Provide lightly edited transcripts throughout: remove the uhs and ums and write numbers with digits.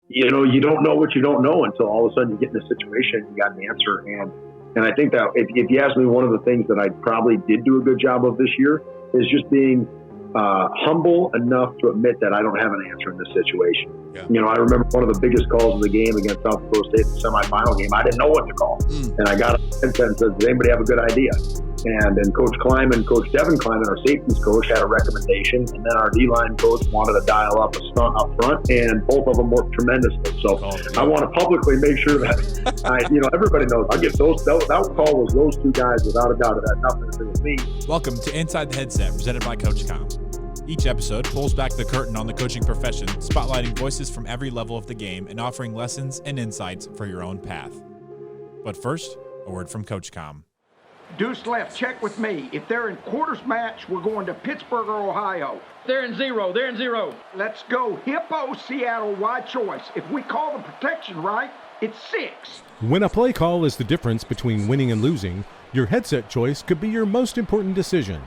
you know, you don't know what you don't know until all of a sudden you get in a situation and you got an answer. And I think that if you ask me, one of the things that I probably did do a good job of this year is just being humble enough to admit that I don't have an answer in this situation. Yeah. You know, I remember one of the biggest calls of the game against South Dakota State, the semifinal game. I didn't know what to call. And I got up and said, does anybody have a good idea? And then Coach Kleiman, Coach Devin Kleiman, our safeties coach, had a recommendation. And then our D-line coach wanted to dial up a stunt up front, and both of them worked tremendously. So I want to publicly make sure that, you know, everybody knows. I get that call was those two guys without a doubt. It had nothing to do with me. Welcome to Inside the Headset, presented by CoachComm. Each episode pulls back the curtain on the coaching profession, spotlighting voices from every level of the game and offering lessons and insights for your own path. But first, a word from CoachComm. Deuce left, check with me. If they're in quarters match, we're going to Pittsburgh or Ohio. They're in zero. Let's go Hippo, Seattle, wide choice. If we call the protection right, it's 6. When a play call is the difference between winning and losing, your headset choice could be your most important decision.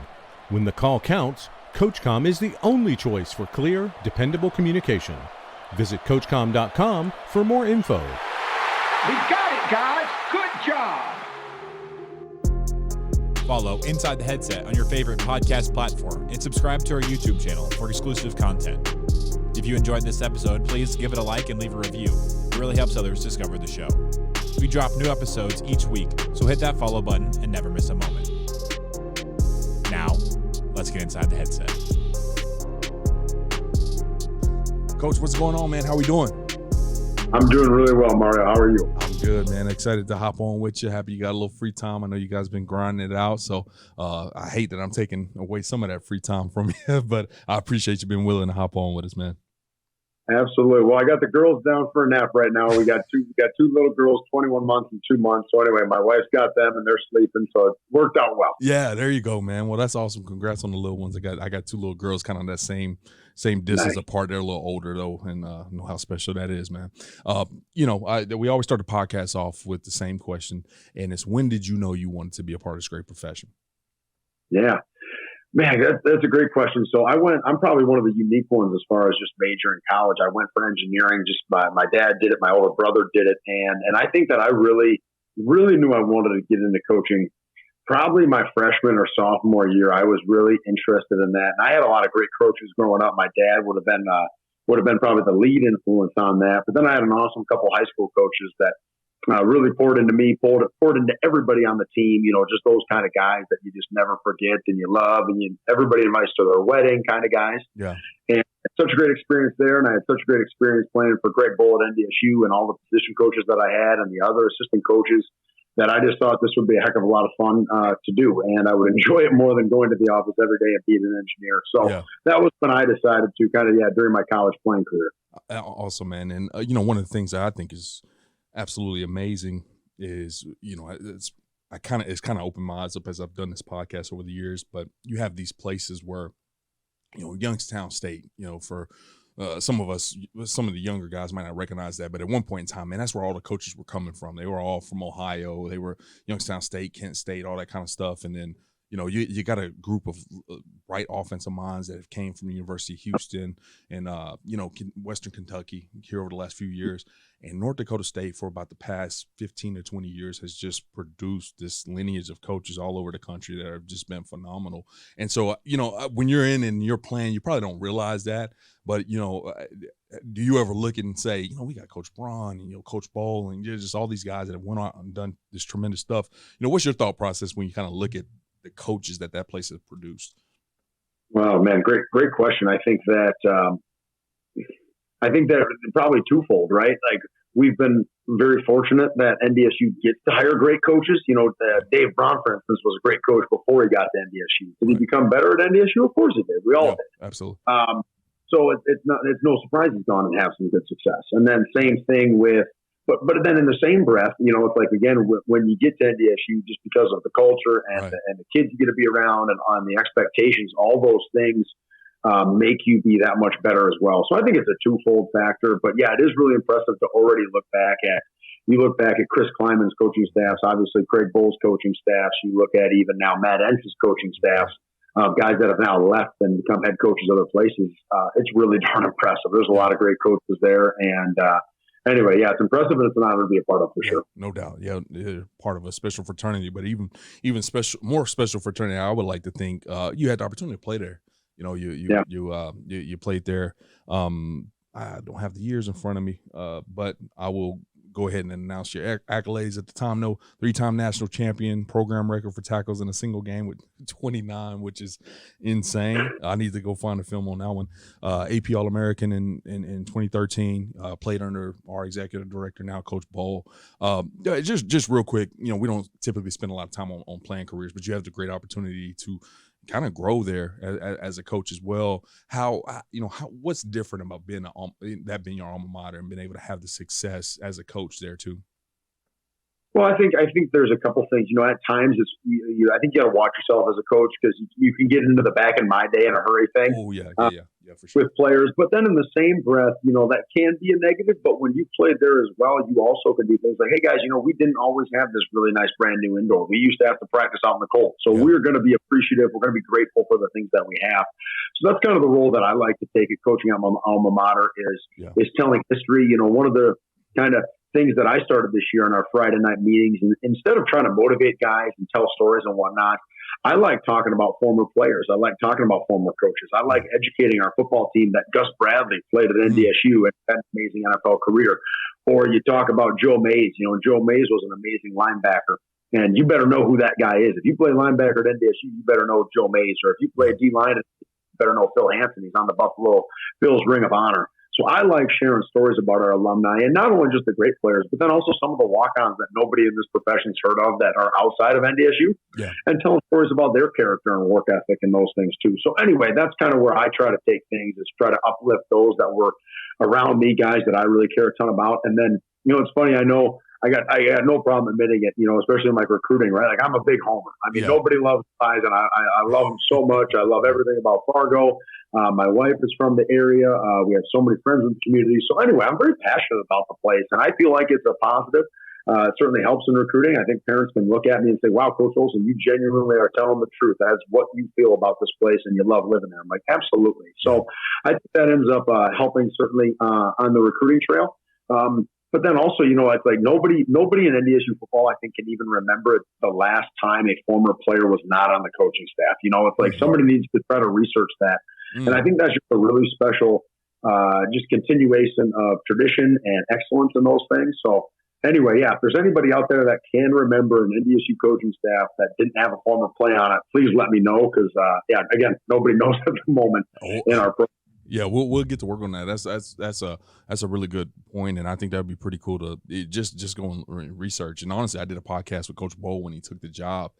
When the call counts, CoachComm is the only choice for clear, dependable communication. Visit CoachComm.com for more info. We got it, guys. Good job. Follow Inside the Headset on your favorite podcast platform and subscribe to our YouTube channel for exclusive content. If you enjoyed this episode, please give it a like and leave a review. It really helps others discover the show. We drop new episodes each week, so hit that follow button and never miss a moment. Now, let's get inside the headset. Coach, what's going on, man? How we doing? I'm doing really well, Mario. How are you? I'm good, man. Excited to hop on with you. Happy you got a little free time. I know you guys been grinding it out, so I hate that I'm taking away some of that free time from you, but I appreciate you being willing to hop on with us, man. Absolutely. Well, I got the girls down for a nap right now. We got two little girls, 21 months and 2 months. So anyway, my wife's got them and they're sleeping, so it worked out well. Yeah, there you go, man. Well, that's awesome. Congrats on the little ones. I got 2 little girls, kind of that same distance apart. They're a little older though, and know how special that is, man. We always start the podcast off with the same question, and it's, when did you know you wanted to be a part of this great profession? Yeah. Man, that's a great question. So I'm probably one of the unique ones as far as just major in college. I went for engineering. Just my dad did it. My older brother did it. And I think that I really, really knew I wanted to get into coaching. Probably my freshman or sophomore year, I was really interested in that. And I had a lot of great coaches growing up. My dad would have been probably the lead influence on that. But then I had an awesome couple high school coaches that really poured into me, poured into everybody on the team, you know, just those kind of guys that you just never forget and you love, and everybody invites to their wedding kind of guys. Yeah. And such a great experience there. And I had such a great experience playing for Greg Bull at NDSU and all the position coaches that I had and the other assistant coaches, that I just thought this would be a heck of a lot of fun to do. And I would enjoy it more than going to the office every day and being an engineer. So that was when I decided to during my college playing career. Awesome, man. And, one of the things that I think is absolutely amazing is, it's kind of opened my eyes up as I've done this podcast over the years, but you have these places where, Youngstown State, for some of us, some of the younger guys might not recognize that, but at one point in time, man, that's where all the coaches were coming from. They were all from Ohio. They were Youngstown State, Kent State, all that kind of stuff. And then, you got a group of bright offensive minds that have came from the University of Houston and, Western Kentucky here over the last few years. And North Dakota State, for about the past 15 to 20 years, has just produced this lineage of coaches all over the country that have just been phenomenal. And so, when you're in and you're playing, you probably don't realize that. But, do you ever look and say, we got Coach Braun and, Coach Bowl and just all these guys that have went out and done this tremendous stuff. What's your thought process when you kind of look at the coaches that place has produced? Well, man, great question. I think that probably twofold, right? Like, we've been very fortunate that NDSU gets to hire great coaches. Dave Braun, for instance, was a great coach before he got to NDSU. Did he become better at NDSU? Of course he did. We all did. Absolutely. So it's no surprise he's gone and have some good success. And then same thing with, but then in the same breath, it's like, again, when you get to NDSU, just because of the culture and the kids you get to be around and on the expectations, all those things make you be that much better as well. So I think it's a twofold factor. But yeah, it is really impressive to already look back at Chris Kleiman's coaching staffs, obviously Craig Bull's coaching staffs. You look at even now Matt Entz's coaching staffs, guys that have now left and become head coaches other places. It's really darn impressive. There's a lot of great coaches there, and anyway, yeah, it's impressive and it's an honor to be a part of for sure. No doubt. Yeah, part of a special fraternity, but even more special fraternity. I would like to think you had the opportunity to play there. You know, you played there. I don't have the years in front of me, but I will go ahead and announce your accolades at the time. No, 3-time national champion, program record for tackles in a single game with 29, which is insane. I need to go find a film on that one. AP All-American in 2013, played under our executive director now, Coach Bowl. Just real quick, you know, we don't typically spend a lot of time on playing careers, but you have the great opportunity to kind of grow there as a coach as well. What's different about being your alma mater and being able to have the success as a coach there too? Well, I think there's a couple things. You know, at times I think you got to watch yourself as a coach, because you can get into the back in my day in a hurry thing. Oh yeah, for sure. With players, but then in the same breath, you know, that can be a negative. But when you played there as well, you also can do things like, hey guys, you know, we didn't always have this really nice brand new indoor. We used to have to practice out in the cold. So we're going to be appreciative. We're going to be grateful for the things that we have. So that's kind of the role that I like to take at coaching at my alma mater is telling history. You know, one of the kind of things that I started this year in our Friday night meetings, and instead of trying to motivate guys and tell stories and whatnot, I like talking about former players. I like talking about former coaches. I like educating our football team that Gus Bradley played at NDSU and had an amazing NFL career. Or you talk about Joe Mays. You know, Joe Mays was an amazing linebacker, and you better know who that guy is. If you play linebacker at NDSU, you better know Joe Mays. Or if you play D-line, you better know Phil Hansen. He's on the Buffalo Bills Ring of Honor. So I like sharing stories about our alumni, and not only just the great players, but then also some of the walk-ons that nobody in this profession's heard of that are outside of NDSU, and telling stories about their character and work ethic and those things too. So anyway, that's kind of where I try to take things, is try to uplift those that were around me, guys that I really care a ton about. And then, you know, it's funny, I know I got no problem admitting it, you know, especially in like recruiting, right? Like, I'm a big homer. I mean, nobody loves guys, and I love them so much. I love everything about Fargo. My wife is from the area. We have so many friends in the community. So anyway, I'm very passionate about the place, and I feel like it's a positive. It certainly helps in recruiting. I think parents can look at me and say, wow, Coach Olson, you genuinely are telling the truth. That's what you feel about this place, and you love living there. I'm like, absolutely. So I think that ends up helping certainly on the recruiting trail. But then also, you know, it's like nobody in NDSU football, I think, can even remember the last time a former player was not on the coaching staff. You know, it's like somebody needs to try to research that. And I think that's just a really special just continuation of tradition and excellence in those things. So anyway, if there's anybody out there that can remember an NDSU coaching staff that didn't have a former play on it, please let me know, because, again, nobody knows at the moment in our program. Yeah, we'll get to work on that. That's a really good point, and I think that'd be pretty cool to just go and research. And honestly, I did a podcast with Coach Bowl when he took the job,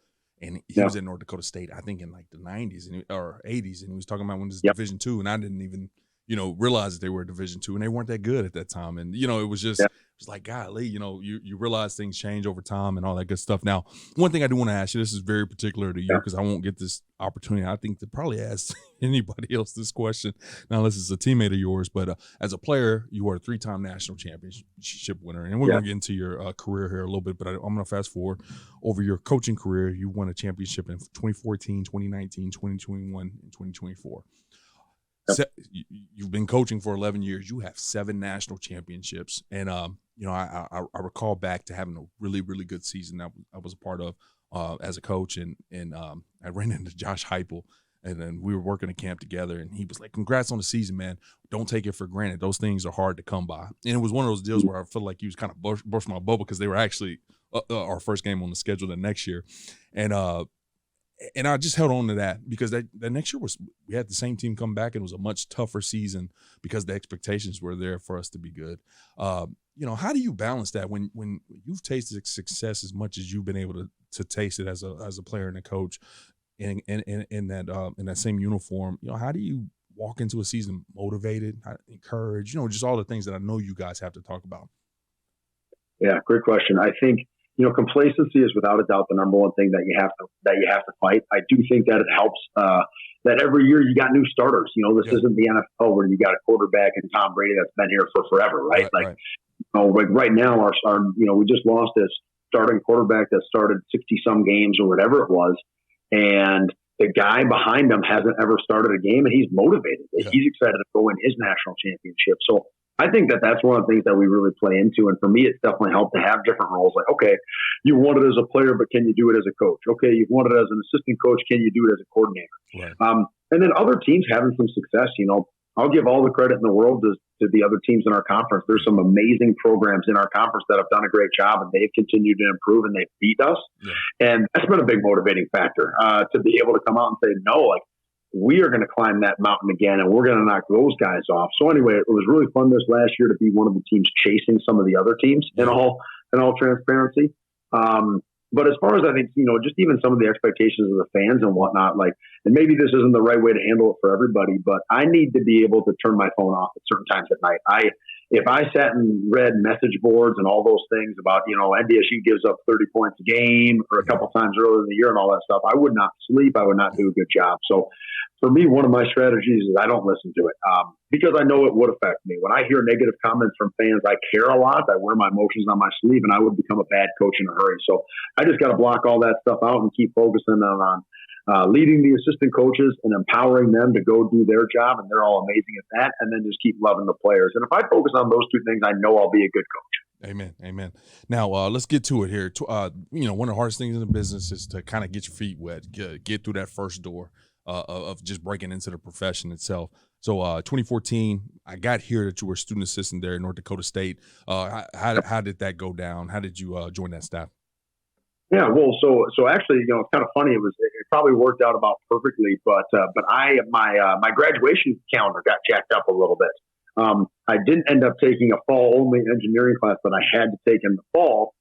and he was in North Dakota State, I think in like the 90s or 80s, and he was talking about when it was Division II, and I didn't even realize that they were Division II, and they weren't that good at that time. And it was just it's like, golly, you realize things change over time and all that good stuff. Now, one thing I do want to ask you, this is very particular to you, because I won't get this opportunity, I think, to probably ask anybody else this question, now unless it's a teammate of yours. But as a player, you are a 3-time national championship winner, and we're going to get into your career here a little bit, but I'm going to fast forward over your coaching career. You won a championship in 2014, 2019, 2021, and 2024. You've been coaching for 11 years. You have 7 national championships. And, I recall back to having a really, really good season that I was a part of as a coach. And I ran into Josh Heupel, and then we were working a camp together, and he was like, congrats on the season, man. Don't take it for granted. Those things are hard to come by. And it was one of those deals where I felt like he was kind of burst my bubble, because they were actually our first game on the schedule the next year. And I just held on to that, because that next year we had the same team come back, and it was a much tougher season because the expectations were there for us to be good. How do you balance that when you've tasted success as much as you've been able to taste it as a player and a coach in that same uniform? How do you walk into a season motivated, encouraged, just all the things that I know you guys have to talk about? Yeah, great question. I think, complacency is without a doubt the number one thing that you have to fight. I do think that it helps that every year you got new starters. This isn't the NFL where you got a quarterback and Tom Brady that's been here for forever, right? Like right now, our we just lost this starting quarterback that started 60-some games or whatever it was, and the guy behind him hasn't ever started a game, and he's motivated. Yeah. He's excited to go win his national championship. So I think that's one of the things that we really play into. And for me, it's definitely helped to have different roles. Like, okay, you want it as a player, but can you do it as a coach? Okay, you've wanted it as an assistant coach. Can you do it as a coordinator? Right. And then other teams having some success, I'll give all the credit in the world to the other teams in our conference. There's some amazing programs in our conference that have done a great job, and they've continued to improve, and they've beat us. Yeah. And that's been a big motivating factor to be able to come out and say, no, like, we are going to climb that mountain again, and we're going to knock those guys off. So anyway, it was really fun this last year to be one of the teams chasing some of the other teams in all transparency. But as far as I think, just even some of the expectations of the fans and whatnot, like, and maybe this isn't the right way to handle it for everybody, but I need to be able to turn my phone off at certain times at night. If I sat and read message boards and all those things about, NDSU gives up 30 points a game or a couple times earlier in the year and all that stuff, I would not sleep. I would not do a good job. So for me, one of my strategies is I don't listen to it because I know it would affect me. When I hear negative comments from fans, I care a lot. I wear my emotions on my sleeve, and I would become a bad coach in a hurry. So I just got to block all that stuff out and keep focusing on leading the assistant coaches and empowering them to go do their job, and they're all amazing at that, and then just keep loving the players. And if I focus on those two things, I know I'll be a good coach. Amen. Now, let's get to it here. One of the hardest things in the business is to kind of get your feet wet, get through that first door of just breaking into the profession itself. So 2014, I got here that you were a student assistant there at North Dakota State. How did that go down? How did you join that staff? Yeah, well, so actually, it's kind of funny. It probably worked out about perfectly, but my graduation calendar got jacked up a little bit. I didn't end up taking a fall only engineering class, but I had to take in the fall.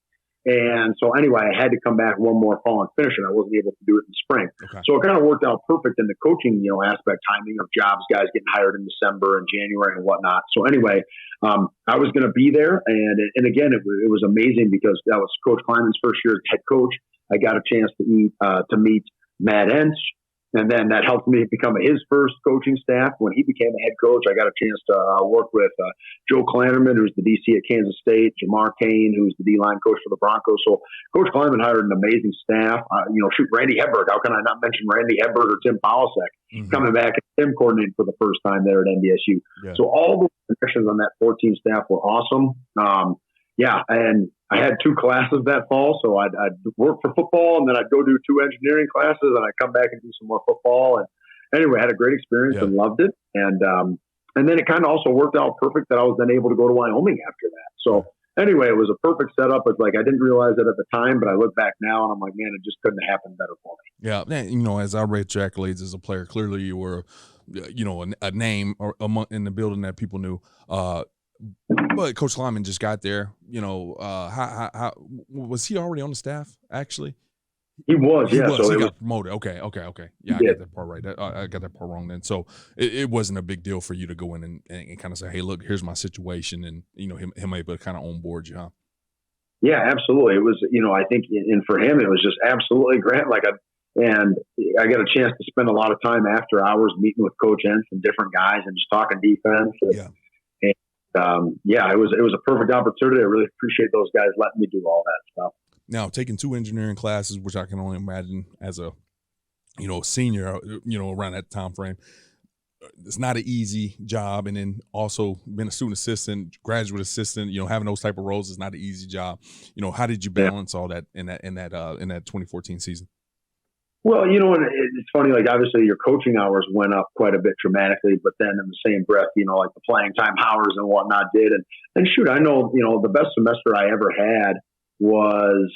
And so anyway, I had to come back one more fall and finish it. I wasn't able to do it in spring. Okay. So it kind of worked out perfect in the coaching, aspect, timing of jobs, guys getting hired in December and January and whatnot. So anyway, I was going to be there. And again, it was amazing because that was Coach Kleiman's first year as head coach. I got a chance to meet Matt Entz. And then that helped me become his first coaching staff. When he became a head coach, I got a chance to work with Joe Klannerman, who's the DC at Kansas State, Jamar Kane, who's the D-line coach for the Broncos. So Coach Kleiman hired an amazing staff. Randy Hedberg. How can I not mention Randy Hedberg or Tim Polasek coming back and Tim coordinating for the first time there at NDSU. Yeah. So all the connections on that 14 staff were awesome. And I had 2 classes that fall, so I'd work for football, and then I'd go do 2 engineering classes, and I'd come back and do some more football. And anyway, I had a great experience and loved it. And then it kind of also worked out perfect that I was then able to go to Wyoming after that. So anyway, it was a perfect setup. It's like I didn't realize it at the time, but I look back now, and I'm like, man, it just couldn't have happened better for me. Yeah, as I read your accolades as a player, clearly you were, a name in the building that people knew. But Coach Lyman just got there. How was he already on the staff? Actually, he was. He got promoted. Okay. Yeah, I got that part right. I got that part wrong then. So it wasn't a big deal for you to go in and kind of say, "Hey, look, here's my situation," and him able to kind of onboard you, huh? Yeah, absolutely. It was. I think, and for him, it was just absolutely Grant. And I got a chance to spend a lot of time after hours meeting with Coach Entz and different guys and just talking defense. It was a perfect opportunity. I really appreciate those guys letting me do all that stuff. Now, taking 2 engineering classes, which I can only imagine as a, senior, around that time frame, it's not an easy job. And then also being a student assistant, graduate assistant, having those type of roles is not an easy job. How did you balance all that in that 2014 season? Well, it's funny, obviously your coaching hours went up quite a bit dramatically, but then in the same breath, the playing time hours and whatnot did. And shoot, I know, the best semester I ever had was,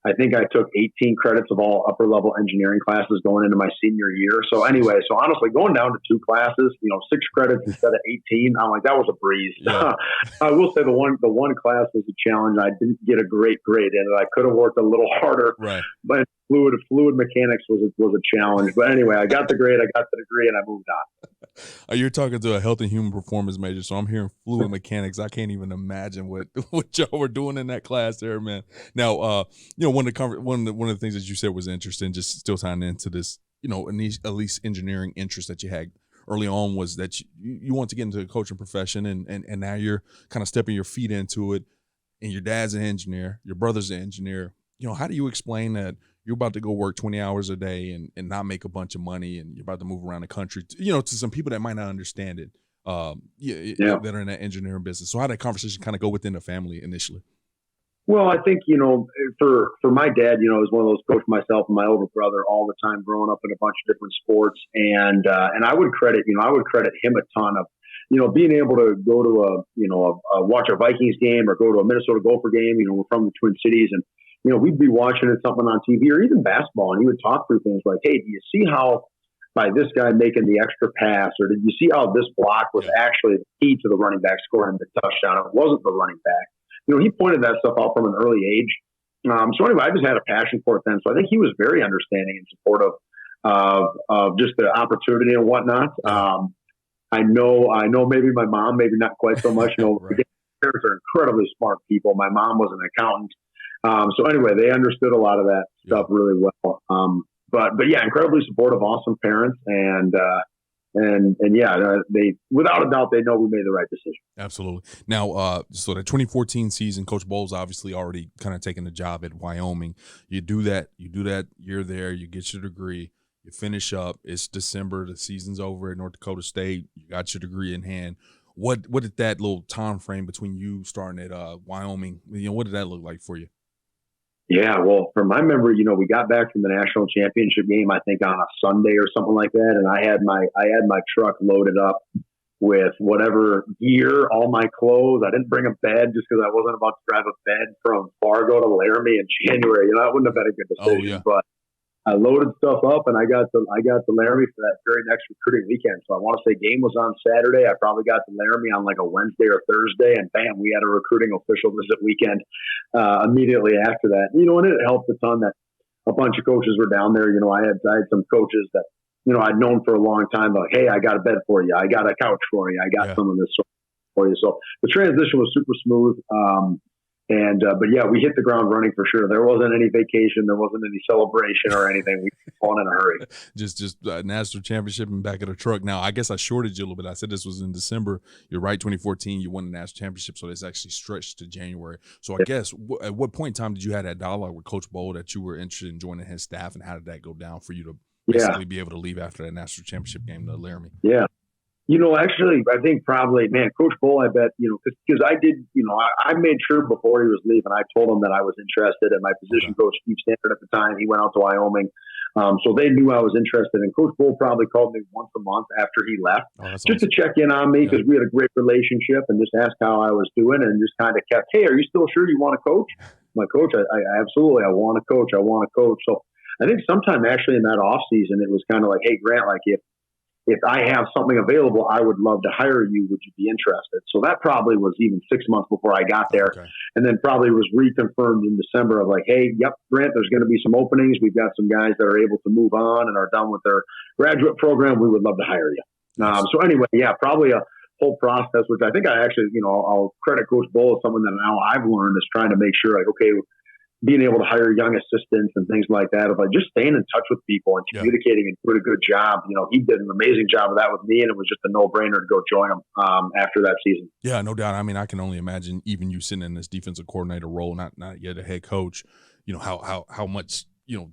I think I took 18 credits of all upper level engineering classes going into my senior year. So anyway, honestly, going down to 2 classes, 6 credits instead of 18, I'm like, that was a breeze. Yeah. I will say the one class was a challenge. I didn't get a great grade in it. I could have worked a little harder, right? But fluid mechanics was a challenge. But anyway, I got the grade, I got the degree, and I moved on. You're talking to a health and human performance major, so I'm hearing fluid mechanics. I can't even imagine what y'all were doing in that class there, man. Now, one of the things that you said was interesting, just still tying into this, at least engineering interest that you had early on, was that you want to get into the coaching profession, and now you're kind of stepping your feet into it, and your dad's an engineer, your brother's an engineer. How do you explain that you're about to go work 20 hours a day and not make a bunch of money, and you're about to move around the country, to some people that might not understand it? that are in that engineering business. So how did that conversation kind of go within the family initially? Well, I think, for my dad, it was one of those, coached myself and my older brother all the time growing up in a bunch of different sports. And I would credit him a ton of, being able to go to watch a Vikings game or go to a Minnesota Gopher game. We're from the Twin Cities, and, we'd be watching something on TV or even basketball, and he would talk through things like, hey, do you see how by this guy making the extra pass, or did you see how this block was actually the key to the running back scoring the touchdown? It wasn't the running back. He pointed that stuff out from an early age. So anyway, I just had a passion for it then. So I think he was very understanding and supportive of just the opportunity and whatnot. I know maybe my mom, maybe not quite so much. Right. Parents are incredibly smart people. My mom was an accountant. So anyway, they understood a lot of that stuff really well. But yeah, incredibly supportive, awesome parents. And they, without a doubt, they know we made the right decision. Absolutely. Now, so the 2014 season, Coach Bowles obviously already kind of taking the job at Wyoming. You do that, you're there, you get your degree, you finish up. It's December, the season's over at North Dakota State. You got your degree in hand. What did that little time frame between you starting at Wyoming? What did that look like for you? Yeah, well, from my memory, we got back from the national championship game, I think on a Sunday or something like that, and I had my truck loaded up with whatever gear, all my clothes. I didn't bring a bed just because I wasn't about to drive a bed from Fargo to Laramie in January. That wouldn't have been a good decision. But I loaded stuff up, and I got to Laramie for that very next recruiting weekend. So I want to say game was on Saturday. I probably got to Laramie on like a Wednesday or Thursday, and bam, we had a recruiting official visit weekend immediately after that. And it helped a ton that a bunch of coaches were down there. I had some coaches that I'd known for a long time. Like, hey, I got a bed for you. I got a couch for you. I got some of this for you. So the transition was super smooth. But yeah, we hit the ground running for sure. There wasn't any vacation. There wasn't any celebration or anything. We were on in a hurry. Just national championship and back of the truck. Now, I guess I shorted you a little bit. I said this was in December. You're right, 2014, you won the national championship, so it's actually stretched to January. So I guess at what point in time did you have that dialogue with Coach Bowl that you were interested in joining his staff, and how did that go down for you to basically be able to leave after that national championship game to Laramie? Yeah. Actually, I think probably, Coach Bull, I bet, because I did, I made sure before he was leaving, I told him that I was interested, and my position coach, Steve Standard at the time, he went out to Wyoming. So they knew I was interested, and Coach Bull probably called me once a month after he left, just to check in on me, because we had a great relationship, and just ask how I was doing, and just kind of kept, hey, are you still sure you want to coach? My coach, I absolutely, I want to coach. So I think sometime actually in that off season, it was kind of like, hey, Grant, like if I have something available, I would love to hire you. Would you be interested? So that probably was even 6 months before I got there. Okay. And then probably was reconfirmed in December of like, hey, yep, Grant, there's going to be some openings. We've got some guys that are able to move on and are done with their graduate program. We would love to hire you. So anyway, yeah, probably a whole process, which I think I actually, I'll credit Coach Bull as someone that now I've learned is trying to make sure, like, okay, being able to hire young assistants and things like that, of like just staying in touch with people and communicating and doing a good job. He did an amazing job of that with me, and it was just a no-brainer to go join him after that season. Yeah, no doubt. I mean, I can only imagine even you sitting in this defensive coordinator role, not yet a head coach, how much,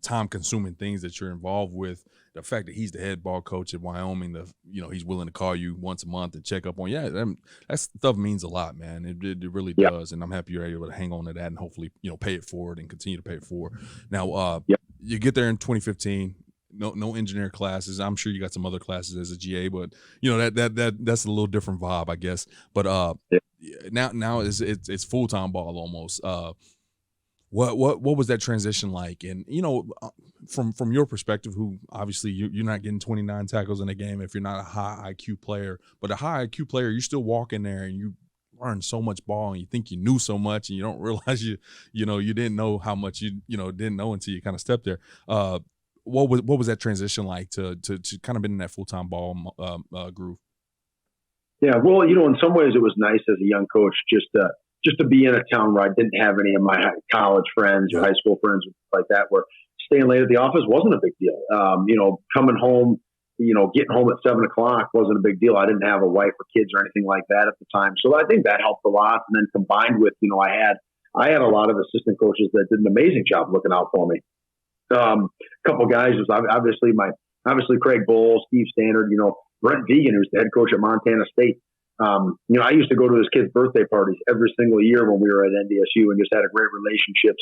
time-consuming things that you're involved with. The fact that he's the head ball coach at Wyoming, he's willing to call you once a month and check up on you. Yeah, that stuff means a lot, man. It really does, and I'm happy you're able to hang on to that and hopefully, pay it forward and continue to pay it forward. Now, you get there in 2015. No engineer classes. I'm sure you got some other classes as a GA, but that's a little different vibe, I guess. But now it's full-time ball almost. What was that transition like? And from your perspective, who obviously you're not getting 29 tackles in a game if you're not a high IQ player, but a high IQ player, you still walk in there and you learn so much ball and you think you knew so much and you don't realize you didn't know how much you didn't know until you kind of stepped there. What was that transition like to kind of been in that full-time ball groove? Yeah, well, in some ways it was nice as a young coach just to be in a town where I didn't have any of my college friends or high school friends like that, where staying late at the office wasn't a big deal. Coming home, getting home at 7:00 wasn't a big deal. I didn't have a wife or kids or anything like that at the time. So I think that helped a lot. And then combined with, I had a lot of assistant coaches that did an amazing job looking out for me. A couple of guys was obviously Craig Bowles, Steve Standard, Brent Vegan, who's the head coach at Montana State. I used to go to his kids' birthday parties every single year when we were at NDSU and just had a great relationship.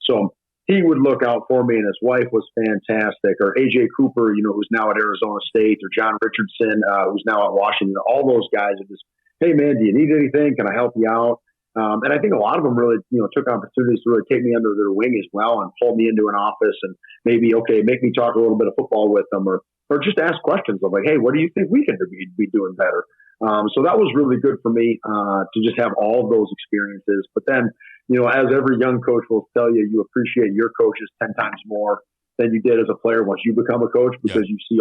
So he would look out for me, and his wife was fantastic. Or AJ Cooper, who's now at Arizona State, or John Richardson, who's now at Washington. All those guys are just, hey man, do you need anything? Can I help you out? And I think a lot of them really, took opportunities to really take me under their wing as well and pull me into an office and maybe, make me talk a little bit of football with them, or just ask questions of like, hey, what do you think we can be doing better? So that was really good for me to just have all of those experiences. But then, as every young coach will tell you, you appreciate your coaches 10 times more than you did as a player once you become a coach, because you see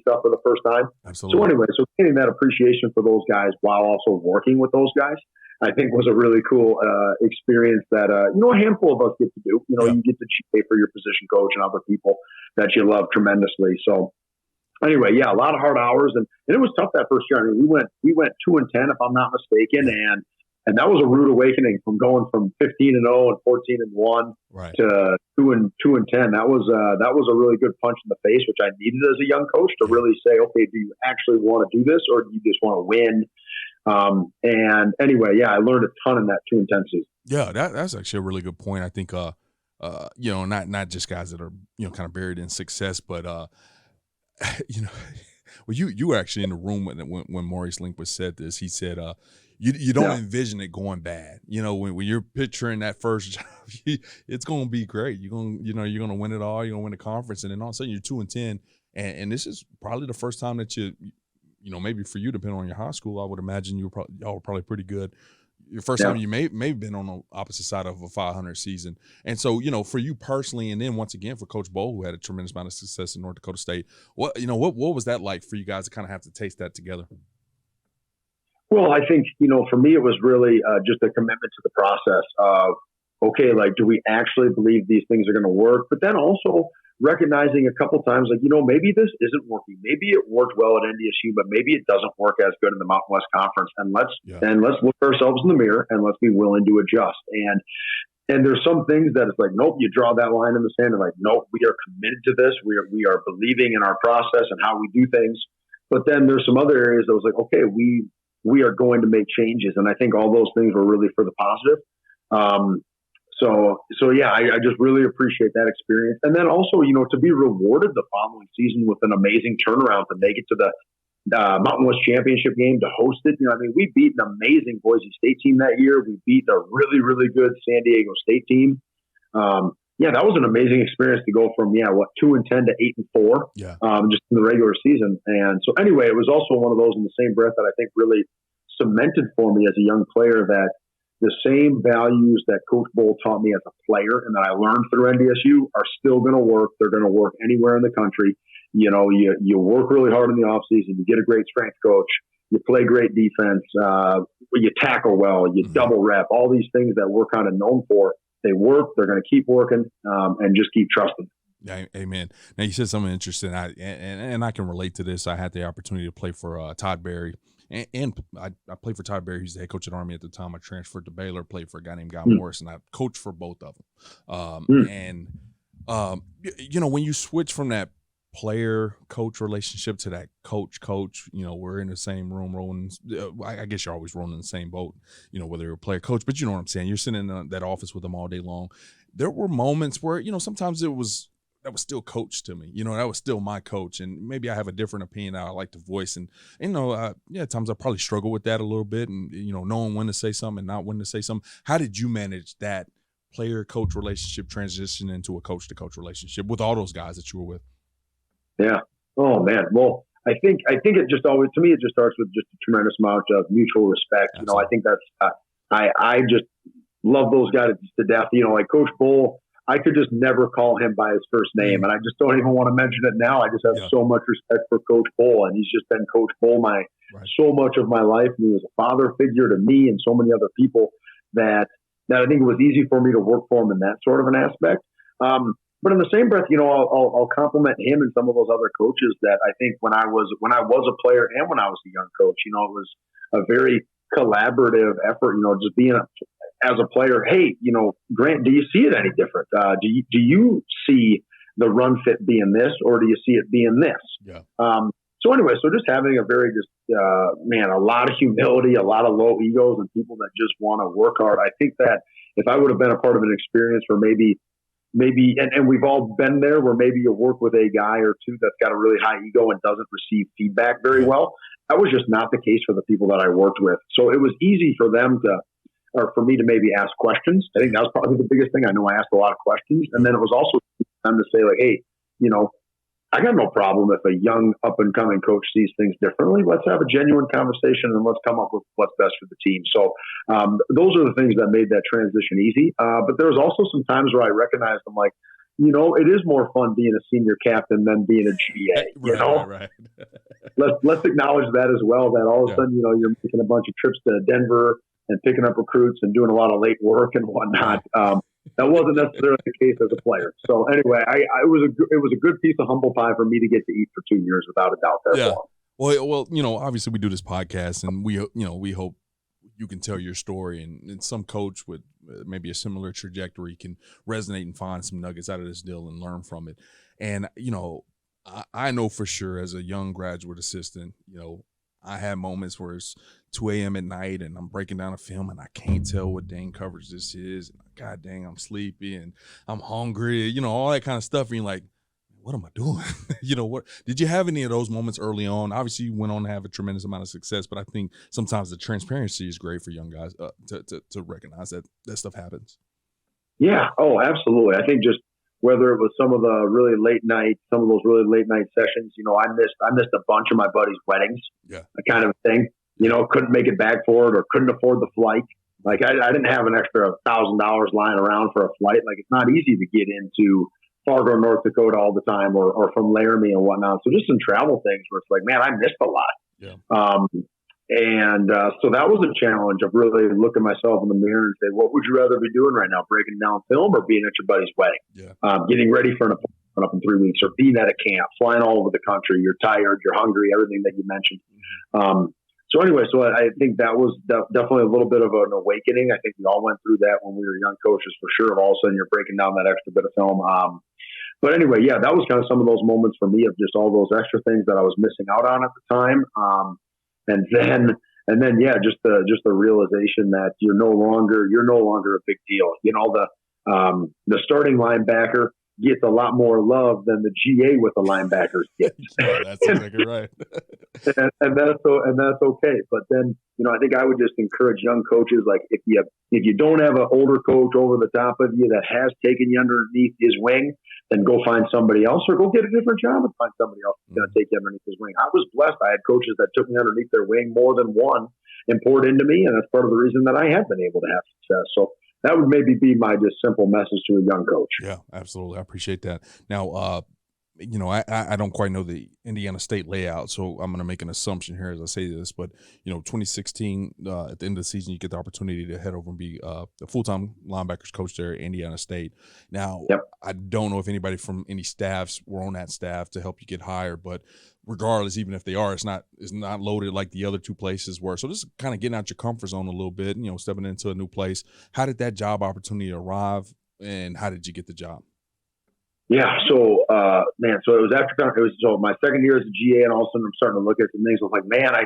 stuff for the first time. Absolutely. So anyway, getting that appreciation for those guys while also working with those guys, I think was a really cool experience that, a handful of us get to do. You get to cheer for your position coach and other people that you love tremendously. So anyway, a lot of hard hours, and it was tough that first year. I mean, we went 2-10, if I'm not mistaken, and that was a rude awakening from going from 15-0 and 14-1 to 2-10. That was a really good punch in the face, which I needed as a young coach to really say, okay, do you actually want to do this, or do you just want to win? And anyway, I learned a ton in that 2-10 season. Yeah, that's actually a really good point. I think, not just guys that are kind of buried in success, but well, you were actually in the room when Maurice Linguist said this. He said, you don't envision it going bad. When you're picturing that first job, it's going to be great. You're going to win it all. You're going to win the conference, and then all of a sudden you're 2-10, and this is probably the first time that maybe for you, depending on your high school, I would imagine y'all were probably pretty good. Your first time you may have been on the opposite side of a 500 season. And so, for you personally, and then once again for Coach Bohl, who had a tremendous amount of success in North Dakota State, what was that like for you guys to kind of have to taste that together? Well, I think, for me, it was really just a commitment to the process of, okay, like, do we actually believe these things are going to work? But then also recognizing a couple times, like, maybe this isn't working. Maybe it worked well at NDSU, but maybe it doesn't work as good in the Mountain West Conference. And let's look ourselves in the mirror and let's be willing to adjust. And there's some things that it's like, nope, you draw that line in the sand and like, nope, we are committed to this. We are believing in our process and how we do things. But then there's some other areas that was like, okay, we are going to make changes. And I think all those things were really for the positive. I just really appreciate that experience. And then also, to be rewarded the following season with an amazing turnaround to make it to the Mountain West Championship game, to host it. We beat an amazing Boise State team that year. We beat a really, really good San Diego State team. That was an amazing experience to go from 2-10 to 8-4, just in the regular season. And so anyway, it was also one of those in the same breath that I think really cemented for me as a young player that the same values that Coach Bohl taught me as a player and that I learned through NDSU are still going to work. They're going to work anywhere in the country. You work really hard in the offseason. You get a great strength coach. You play great defense. You tackle well. You double rep. All these things that we're kind of known for. They work. They're going to keep working, and just keep trusting. Amen. Now, you said something interesting, and I can relate to this. I had the opportunity to play for Todd Berry, and I played for Todd Berry. He's the head coach at Army at the time. I transferred to Baylor, played for a guy named Guy Morris, and I coached for both of them. And when you switch from that player-coach relationship to that coach, we're in the same room rolling. I guess you're always rolling in the same boat, whether you're a player-coach, but you know what I'm saying? You're sitting in that office with them all day long. There were moments where, sometimes that was still coach to me. That was still my coach, and maybe I have a different opinion that I like to voice. And, at times I probably struggle with that a little bit and, knowing when to say something and not when to say something. How did you manage that player-coach relationship transition into a coach-to-coach relationship with all those guys that you were with? Yeah. Oh man. Well, I think it just always, to me, it just starts with just a tremendous amount of mutual respect. Absolutely. I think that's, I just love those guys to death. Like Coach Bohl, I could just never call him by his first name, and I just don't even want to mention it now. I just have so much respect for Coach Bohl, and he's just been Coach Bohl so much of my life. And he was a father figure to me and so many other people that I think it was easy for me to work for him in that sort of an aspect. But in the same breath, I'll compliment him and some of those other coaches that I think when I was a player and when I was a young coach, it was a very collaborative effort. Just being as a player, hey, Grant, do you see it any different? Do you see the run fit being this, or do you see it being this? Yeah. So anyway, so just having a very a lot of humility, a lot of low egos, and people that just want to work hard. I think that if I would have been a part of an experience where maybe, and we've all been there, where maybe you work with a guy or two that's got a really high ego and doesn't receive feedback very well. That was just not the case for the people that I worked with. So it was easy for them or for me to maybe ask questions. I think that was probably the biggest thing. I know I asked a lot of questions, and then it was also time to say like, hey, I got no problem if a young up-and-coming coach sees things differently. Let's have a genuine conversation and let's come up with what's best for the team. So those are the things that made that transition easy. But there was also some times where I recognized I'm like, it is more fun being a senior captain than being a GA. Right. Let's acknowledge that as well, that all of a sudden, you're making a bunch of trips to Denver and picking up recruits and doing a lot of late work and whatnot. That wasn't necessarily the case as a player. So anyway, it was a good piece of humble pie for me to get to eat for 2 years, without a doubt. Yeah. Well, obviously we do this podcast, and we hope you can tell your story, and some coach with maybe a similar trajectory can resonate and find some nuggets out of this deal and learn from it. And I know for sure, as a young graduate assistant, I had moments where it's 2 a.m. at night and I'm breaking down a film and I can't tell what dang coverage this is. And God dang, I'm sleepy and I'm hungry, all that kind of stuff. And you're like, what am I doing? What did you have any of those moments early on? Obviously, you went on to have a tremendous amount of success, but I think sometimes the transparency is great for young guys to recognize that stuff happens. Yeah. Oh, absolutely. I think just whether it was some of the really late night sessions, I missed a bunch of my buddies' weddings, kind of thing. Couldn't make it back for it or couldn't afford the flight. Like I didn't have an extra $1,000 lying around for a flight. Like it's not easy to get into Fargo, North Dakota all the time, or from Laramie and whatnot. So just some travel things where it's like, man, I missed a lot. Yeah. So that was a challenge of really looking myself in the mirror and say, what would you rather be doing right now? Breaking down film or being at your buddy's wedding? Yeah. Getting ready for an appointment up in 3 weeks, or being at a camp, flying all over the country. You're tired, you're hungry, everything that you mentioned. So anyway, I think that was definitely a little bit of an awakening. I think we all went through that when we were young coaches, for sure. Of all of a sudden, you're breaking down that extra bit of film. But anyway, yeah, that was kind of some of those moments for me of just all those extra things that I was missing out on at the time. And then, yeah, just the realization that you're no longer a big deal. The starting linebacker gets a lot more love than the GA with the linebackers gets. That's exactly right. and that's okay. But then, I think I would just encourage young coaches, like if you don't have an older coach over the top of you that has taken you underneath his wing, then go find somebody else, or go get a different job and find somebody else who's going to take you underneath his wing. I was blessed. I had coaches that took me underneath their wing more than one and poured into me, and that's part of the reason that I have been able to have success. So that would maybe be my just simple message to a young coach. Yeah, absolutely. I appreciate that. Now, I don't quite know the Indiana State layout, so I'm going to make an assumption here as I say this, but 2016, at the end of the season, you get the opportunity to head over and be the full-time linebackers coach there at Indiana State. Now, I don't know if anybody from any staffs were on that staff to help you get hired, but regardless, even if they are, it's not loaded like the other two places were. So just kind of getting out your comfort zone a little bit, stepping into a new place. How did that job opportunity arrive, and how did you get the job? Yeah. So it was so my second year as a GA, and all of a sudden I'm starting to look at some things. I was like, man, I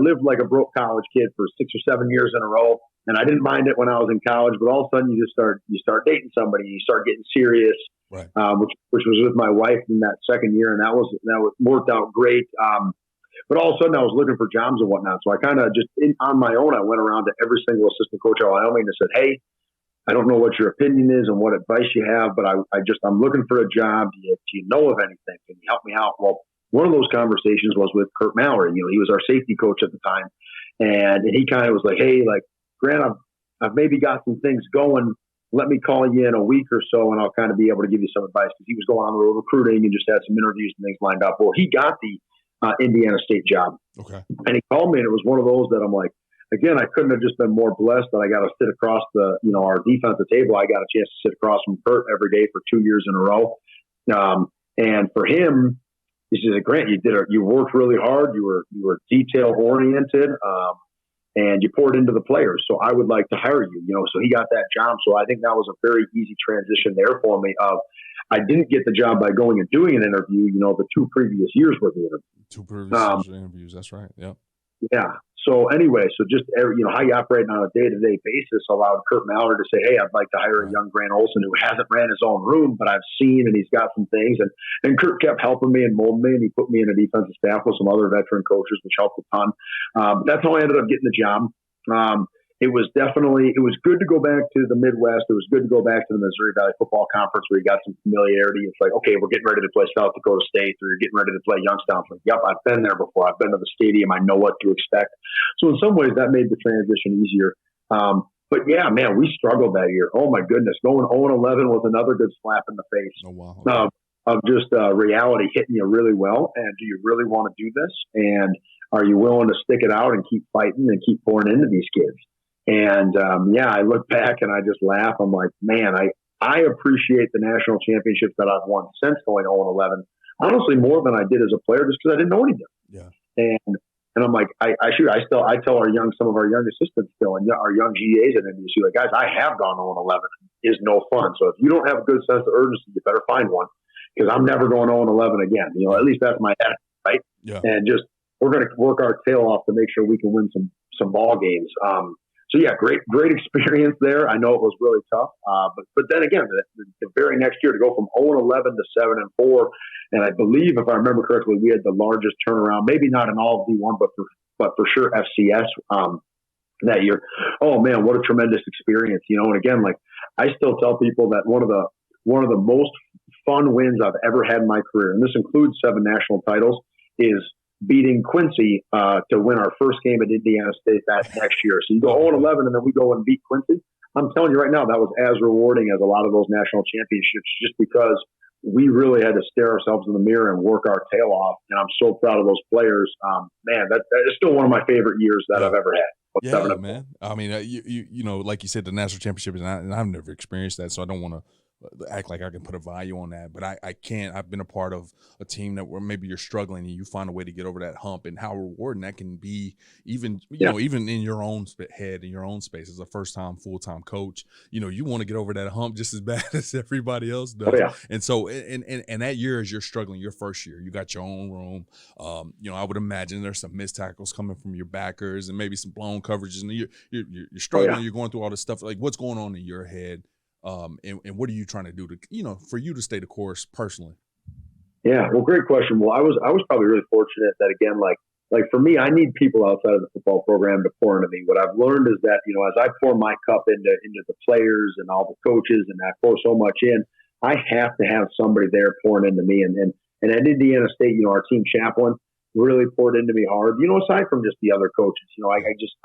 lived like a broke college kid for 6 or 7 years in a row, and I didn't mind it when I was in college. But all of a sudden, you start dating somebody, and you start getting serious, right? Which was with my wife in that second year, and that worked out great. But all of a sudden, I was looking for jobs and whatnot. So I kind of on my own, I went around to every single assistant coach at Wyoming and said, hey, I don't know what your opinion is and what advice you have, but I'm looking for a job. Do you know of anything? Can you help me out? Well, one of those conversations was with Kurt Mallory. He was our safety coach at the time. And he kind of was like, hey, like, Grant, I've maybe got some things going. Let me call you in a week or so, and I'll kind of be able to give you some advice, because he was going on the road recruiting and just had some interviews and things lined up. Well, he got the Indiana State job. Okay. And he called me, and it was one of those that I'm like, again, I couldn't have just been more blessed that I got to sit across our defensive table. I got a chance to sit across from Kurt every day for 2 years in a row. And for him, he said, Grant, you worked really hard. You were detail oriented, and you poured into the players. So I would like to hire you. So he got that job. So I think that was a very easy transition there for me. I didn't get the job by going and doing an interview. The 2 previous years were the interview. 2 previous interviews. That's right. Yep. Yeah. So anyway, just how you operate on a day-to-day basis allowed Kurt Mallard to say, "Hey, I'd like to hire a young Grant Olson who hasn't ran his own room, but I've seen and he's got some things." And Kurt kept helping me and molding me, and he put me in a defensive staff with some other veteran coaches, which helped a ton. That's how I ended up getting the job. It was good to go back to the Midwest. It was good to go back to the Missouri Valley Football Conference where you got some familiarity. It's like, okay, we're getting ready to play South Dakota State, or you're getting ready to play Youngstown. It's like, yep, I've been there before. I've been to the stadium. I know what to expect. So in some ways that made the transition easier. But yeah, man, we struggled that year. Oh my goodness. Going 0-11 was another good slap in the face. Oh, wow. Of just reality hitting you really well. And do you really want to do this? And are you willing to stick it out and keep fighting and keep pouring into these kids? And I look back and I just laugh. I'm like, man, I appreciate the national championships that I've won since going 0-11. Honestly, more than I did as a player, just because I didn't know any different. Yeah. And I'm like, I tell some of our young assistants still, and our young GAs at NDSU, like, guys, I have gone 0-11. It's no fun. So if you don't have a good sense of urgency, you better find one, because I'm never going 0-11 again. At least that's my attitude, right? Yeah. And just we're going to work our tail off to make sure we can win some ball games. So yeah, great experience there. I know it was really tough, but then again, the very next year to go from 0-11 to 7-4, and I believe, if I remember correctly, we had the largest turnaround, maybe not in all of D1, but for sure FCS that year. Oh man, what a tremendous experience! And again, like, I still tell people that one of the most fun wins I've ever had in my career, and this includes 7 national titles, is beating Quincy to win our first game at Indiana State that next year. So you go 0-11 and then we go and beat Quincy. I'm telling you right now, that was as rewarding as a lot of those national championships, just because we really had to stare ourselves in the mirror and work our tail off. And I'm so proud of those players. Man, that is still one of my favorite years that I've ever had. Yeah, man. I mean, you know, like you said, the national championship, and I've never experienced that, so I don't want to act like I can put a value on that, but I can't. I've been a part of a team where maybe you're struggling and you find a way to get over that hump, and how rewarding that can be, even you know, even in your own head, in your own space as a first-time full-time coach. You want to get over that hump just as bad as everybody else does. Oh, yeah. And so, and that year, as you're struggling, your first year, you got your own room. I would imagine there's some missed tackles coming from your backers and maybe some blown coverages, and you're struggling. Oh, yeah. You're going through all this stuff. Like, what's going on in your head? And what are you trying to do to, for you to stay the course personally? Yeah, well, great question. Well, I was probably really fortunate that, again, like for me, I need people outside of the football program to pour into me. What I've learned is that, as I pour my cup into the players and all the coaches, and I pour so much in, I have to have somebody there pouring into me. And at Indiana State, our team chaplain really poured into me hard, aside from just the other coaches.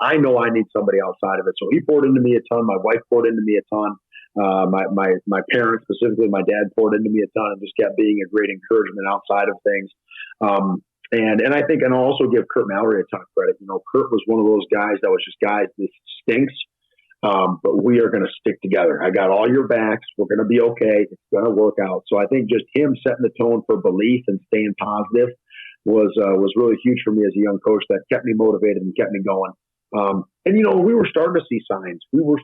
I know I need somebody outside of it. So he poured into me a ton. My wife poured into me a ton. My parents, specifically my dad, poured into me a ton and just kept being a great encouragement outside of things. And I think, and I'll also give Kurt Mallory a ton of credit. Kurt was one of those guys that was just, guys, this stinks, but we are going to stick together. I got all your backs. We're going to be okay. It's going to work out. So I think just him setting the tone for belief and staying positive was really huge for me as a young coach. That kept me motivated and kept me going. And we were starting to see signs. We were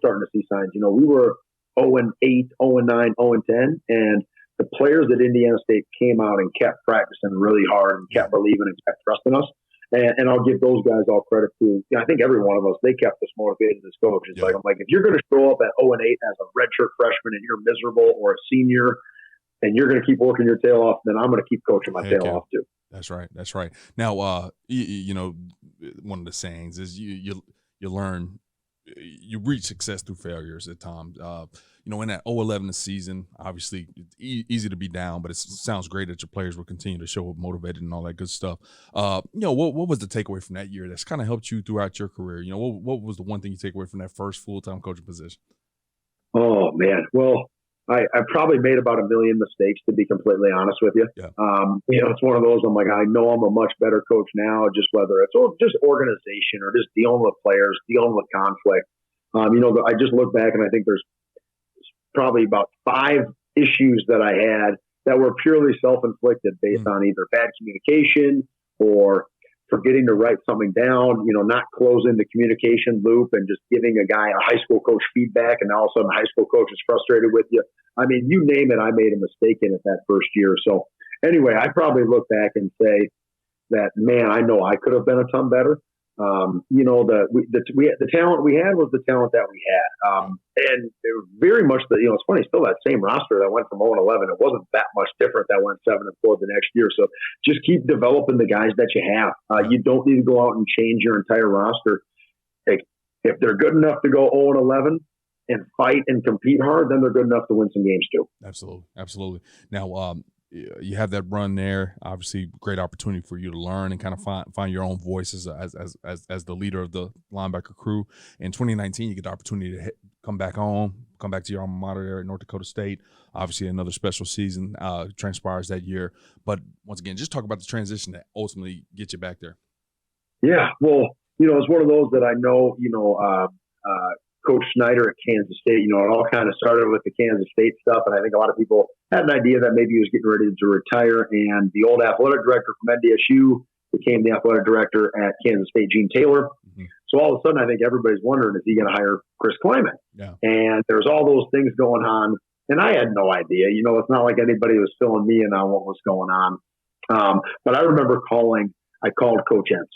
0-8, 0-9, 0-10, and the players at Indiana State came out and kept practicing really hard and kept believing and kept trusting us. And I'll give those guys all credit too. I think every one of us, they kept us motivated as coaches. Yeah. I'm like, if you're going to show up at 0-8 as a redshirt freshman and you're miserable, or a senior, and you're going to keep working your tail off, then I'm going to keep coaching my tail off too. That's right. That's right. Now, one of the sayings is you learn. You reach success through failures at times. In that 0-11 season, obviously it's easy to be down, but it sounds great that your players will continue to show up motivated and all that good stuff. What was the takeaway from that year that's kind of helped you throughout your career? What was the one thing you take away from that first full-time coaching position? Oh man, well, I probably made about 1 million mistakes, to be completely honest with you. Yeah. It's one of those, I'm like, I know I'm a much better coach now, just whether it's just organization or just dealing with players, dealing with conflict. I just look back and I think there's probably about 5 issues that I had that were purely self-inflicted based on either bad communication or forgetting to write something down, not closing the communication loop and just giving a guy, a high school coach, feedback, and all of a sudden the high school coach is frustrated with you. I mean, you name it, I made a mistake in it that first year. So anyway, I probably look back and say that, man, I know I could have been a ton better. The talent we had was the talent that we had. And it was very much it's funny, still that same roster that went from 0-11. It wasn't that much different that went 7-4 the next year. So just keep developing the guys that you have. You don't need to go out and change your entire roster. If they're good enough to go 0-11 and fight and compete hard, then they're good enough to win some games too. Absolutely. Now, you have that run there. Obviously, great opportunity for you to learn and kind of find your own voice as the leader of the linebacker crew. In 2019, you get the opportunity to come back home, come back to your alma mater there at North Dakota State. Obviously, another special season transpires that year. But once again, just talk about the transition that ultimately gets you back there. Yeah, well, it's one of those that I know, Coach Snyder at Kansas State, it all kind of started with the Kansas State stuff. And I think a lot of people had an idea that maybe he was getting ready to retire. And the old athletic director from NDSU became the athletic director at Kansas State, Gene Taylor. Mm-hmm. So all of a sudden, I think everybody's wondering, is he going to hire Chris Kleiman? Yeah. And there's all those things going on. And I had no idea. It's not like anybody was filling me in on what was going on. But I remember I called Coach Entz.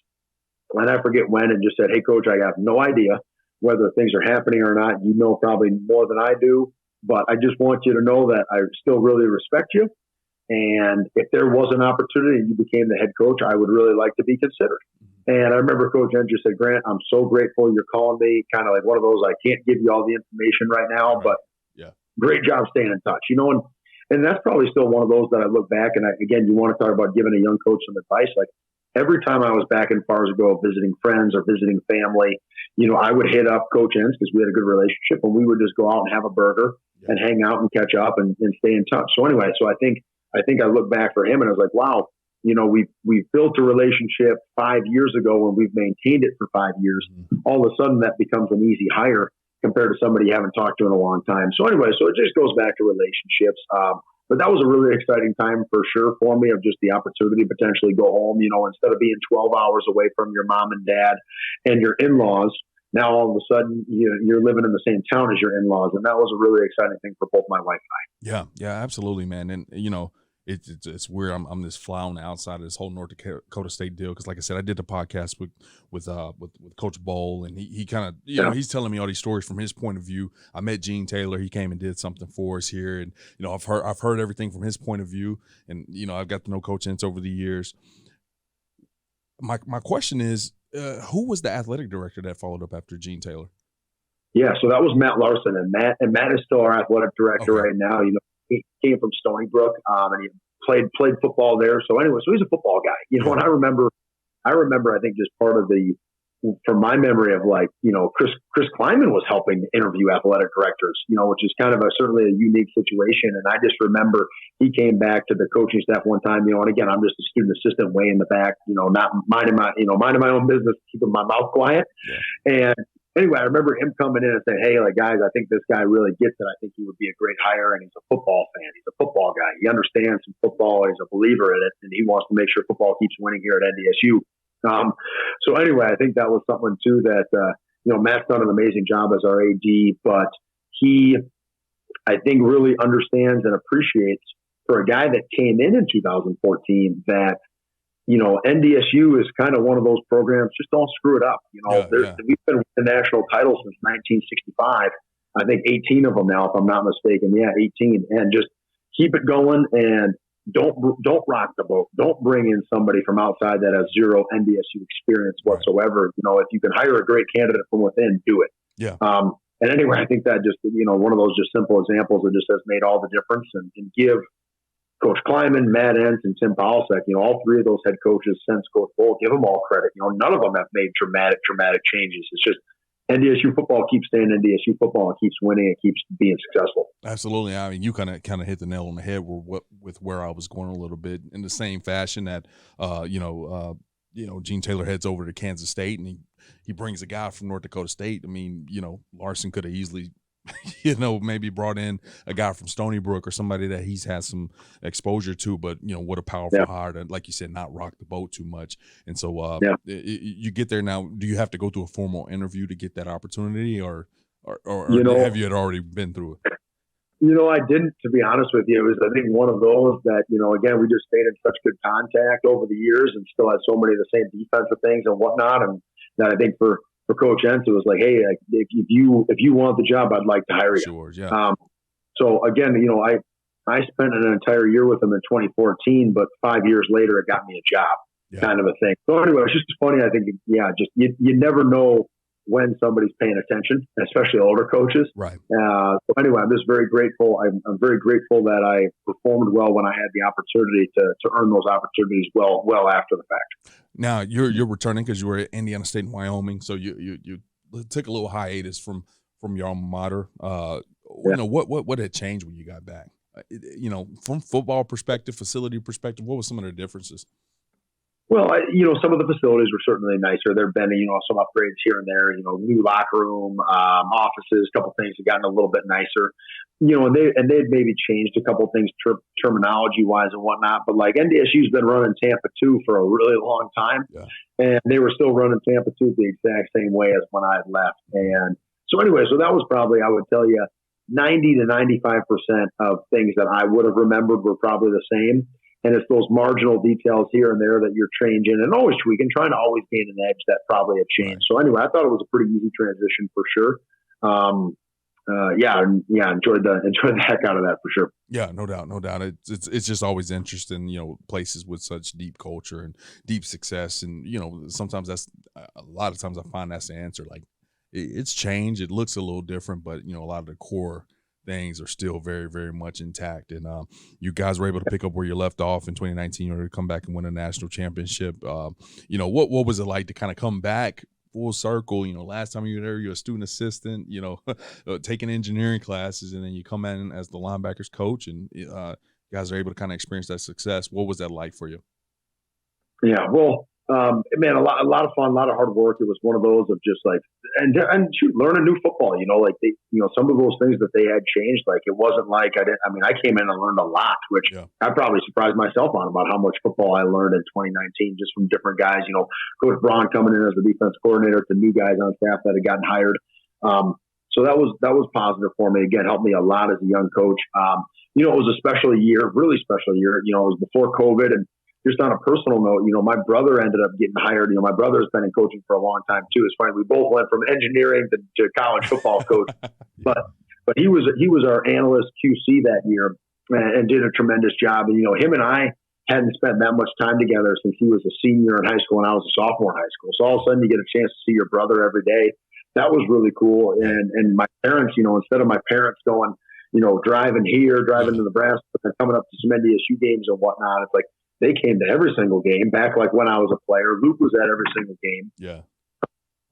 And I forget when, and just said, hey, Coach, I have no idea whether things are happening or not. You know probably more than I do, but I just want you to know that I still really respect you. And if there was an opportunity and you became the head coach, I would really like to be considered. And I remember Coach Entz just said, Grant, I'm so grateful you're calling me. Kind of like one of those, I can't give you all the information right now, but great job staying in touch. And that's probably still one of those that I look back and again, you want to talk about giving a young coach some advice. Like every time I was back in Fargo visiting friends or visiting family, I would hit up Coach Entz because we had a good relationship, and we would just go out and have a burger and hang out and catch up and stay in touch. So anyway, I think I look back for him and I was like, wow, we've built a relationship 5 years ago and we've maintained it for 5 years. All of a sudden that becomes an easy hire compared to somebody you haven't talked to in a long time. So anyway, so it just goes back to relationships. But that was a really exciting time for sure for me, of just the opportunity to potentially go home, instead of being 12 hours away from your mom and dad and your in-laws. Now all of a sudden you're living in the same town as your in-laws. And that was a really exciting thing for both my wife and I. Yeah, absolutely, man. And, it's weird. I'm this fly on the outside of this whole North Dakota State deal. Cause like I said, I did the podcast with Coach Bowl, and he kind of, he's telling me all these stories from his point of view. I met Gene Taylor. He came and did something for us here. And, I've heard everything from his point of view, and, I've got to know Coach Entz over the years. My question is, who was the athletic director that followed up after Gene Taylor? Yeah. So that was Matt Larson, and Matt is still our athletic director right now. He came from Stony Brook, and he played football there. So anyway, so he's a football guy. And I remember, I think just part of from my memory of Chris Kleiman was helping interview athletic directors, which is kind of certainly a unique situation. And I just remember he came back to the coaching staff one time, and again, I'm just a student assistant way in the back, not minding my own business, keeping my mouth quiet. Yeah. And anyway, I remember him coming in and saying, hey, guys, I think this guy really gets it. I think he would be a great hire. And he's a football fan. He's a football guy. He understands some football. He's a believer in it. And he wants to make sure football keeps winning here at NDSU. So anyway, I think that was something too that, Matt's done an amazing job as our AD, but he, I think, really understands and appreciates, for a guy that came in 2014, that, NDSU is kind of one of those programs, just don't screw it up. We've been with the national title since 1965. I think 18 of them now, if I'm not mistaken. Yeah, 18. And just keep it going, and don't rock the boat. Don't bring in somebody from outside that has zero NDSU experience whatsoever. If you can hire a great candidate from within, do it. Yeah. And anyway, I think that just, one of those just simple examples that just has made all the difference, and give Coach Kleiman, Matt Entz, and Tim Paulsek, all three of those head coaches since Coach Bowl, give them all credit. None of them have made dramatic changes. It's just NDSU football keeps staying NDSU football and keeps winning and keeps being successful. Absolutely. I mean, you kind of hit the nail on the head with where I was going a little bit, in the same fashion that, Gene Taylor heads over to Kansas State, and he brings a guy from North Dakota State. I mean, Larson could have easily maybe brought in a guy from Stony Brook or somebody that he's had some exposure to, but what a powerful hire to, like you said, not rock the boat too much. And so you get there now. Do you have to go through a formal interview to get that opportunity, or have you had already been through it? I didn't, to be honest with you. It was, I think, one of those that, again, we just stayed in such good contact over the years and still had so many of the same defensive things and whatnot. And that I think for Coach Entz, it was like, hey, if you want the job, I'd like to hire you. Sure, yeah. So again, I spent an entire year with him in 2014, but 5 years later, it got me a job, kind of a thing. So anyway, it's just funny. I think, just you never know when somebody's paying attention, especially older coaches. Right. So anyway, I'm just very grateful. I'm very grateful that I performed well when I had the opportunity to earn those opportunities well after the fact. Now you're returning because you were at Indiana State and Wyoming, so you took a little hiatus from your alma mater. What had changed when you got back? From football perspective, facility perspective, what were some of the differences? Well, some of the facilities were certainly nicer. There have been, some upgrades here and there, new locker room, offices, a couple things have gotten a little bit nicer, and they'd maybe changed a couple things terminology wise and whatnot. But like NDSU's been running Tampa 2 for a really long time, and they were still running Tampa 2 the exact same way as when I had left. And so anyway, so that was probably, I would tell you, 90 to 95% of things that I would have remembered were probably the same. And it's those marginal details here and there that you're changing and always tweaking, trying to always gain an edge that probably have changed. So anyway, I thought it was a pretty easy transition for sure. Enjoyed the heck out of that for sure. Yeah, no doubt. It's just always interesting, places with such deep culture and deep success. And, sometimes a lot of times I find that's the answer. Like it's changed. It looks a little different, but, a lot of the core things are still very, very much intact. And you guys were able to pick up where you left off in 2019 in order to come back and win a national championship. What was it like to kind of come back full circle? Last time you were there, you're a student assistant, taking engineering classes, and then you come in as the linebackers coach, and you guys are able to kind of experience that success. What was that like for you? Yeah, well, man, a lot of fun, a lot of hard work. It was one of those of just like, and learning new football, some of those things that they had changed. Like, it wasn't like I came in and learned a lot, which I probably surprised myself on about how much football I learned in 2019, just from different guys, Coach Braun coming in as the defense coordinator to new guys on staff that had gotten hired. So that was positive for me. Again, helped me a lot as a young coach. It was a special year, really special year. It was before COVID, and just on a personal note, my brother ended up getting hired. My brother has been in coaching for a long time too. It's funny. We both went from engineering to college football coach, but he was our analyst QC that year and did a tremendous job. And, him and I hadn't spent that much time together since he was a senior in high school and I was a sophomore in high school. So all of a sudden you get a chance to see your brother every day. That was really cool. And my parents, instead of my parents going, driving to Nebraska and coming up to some NDSU games and whatnot, it's like, they came to every single game back like when I was a player. Luke was at every single game. Yeah.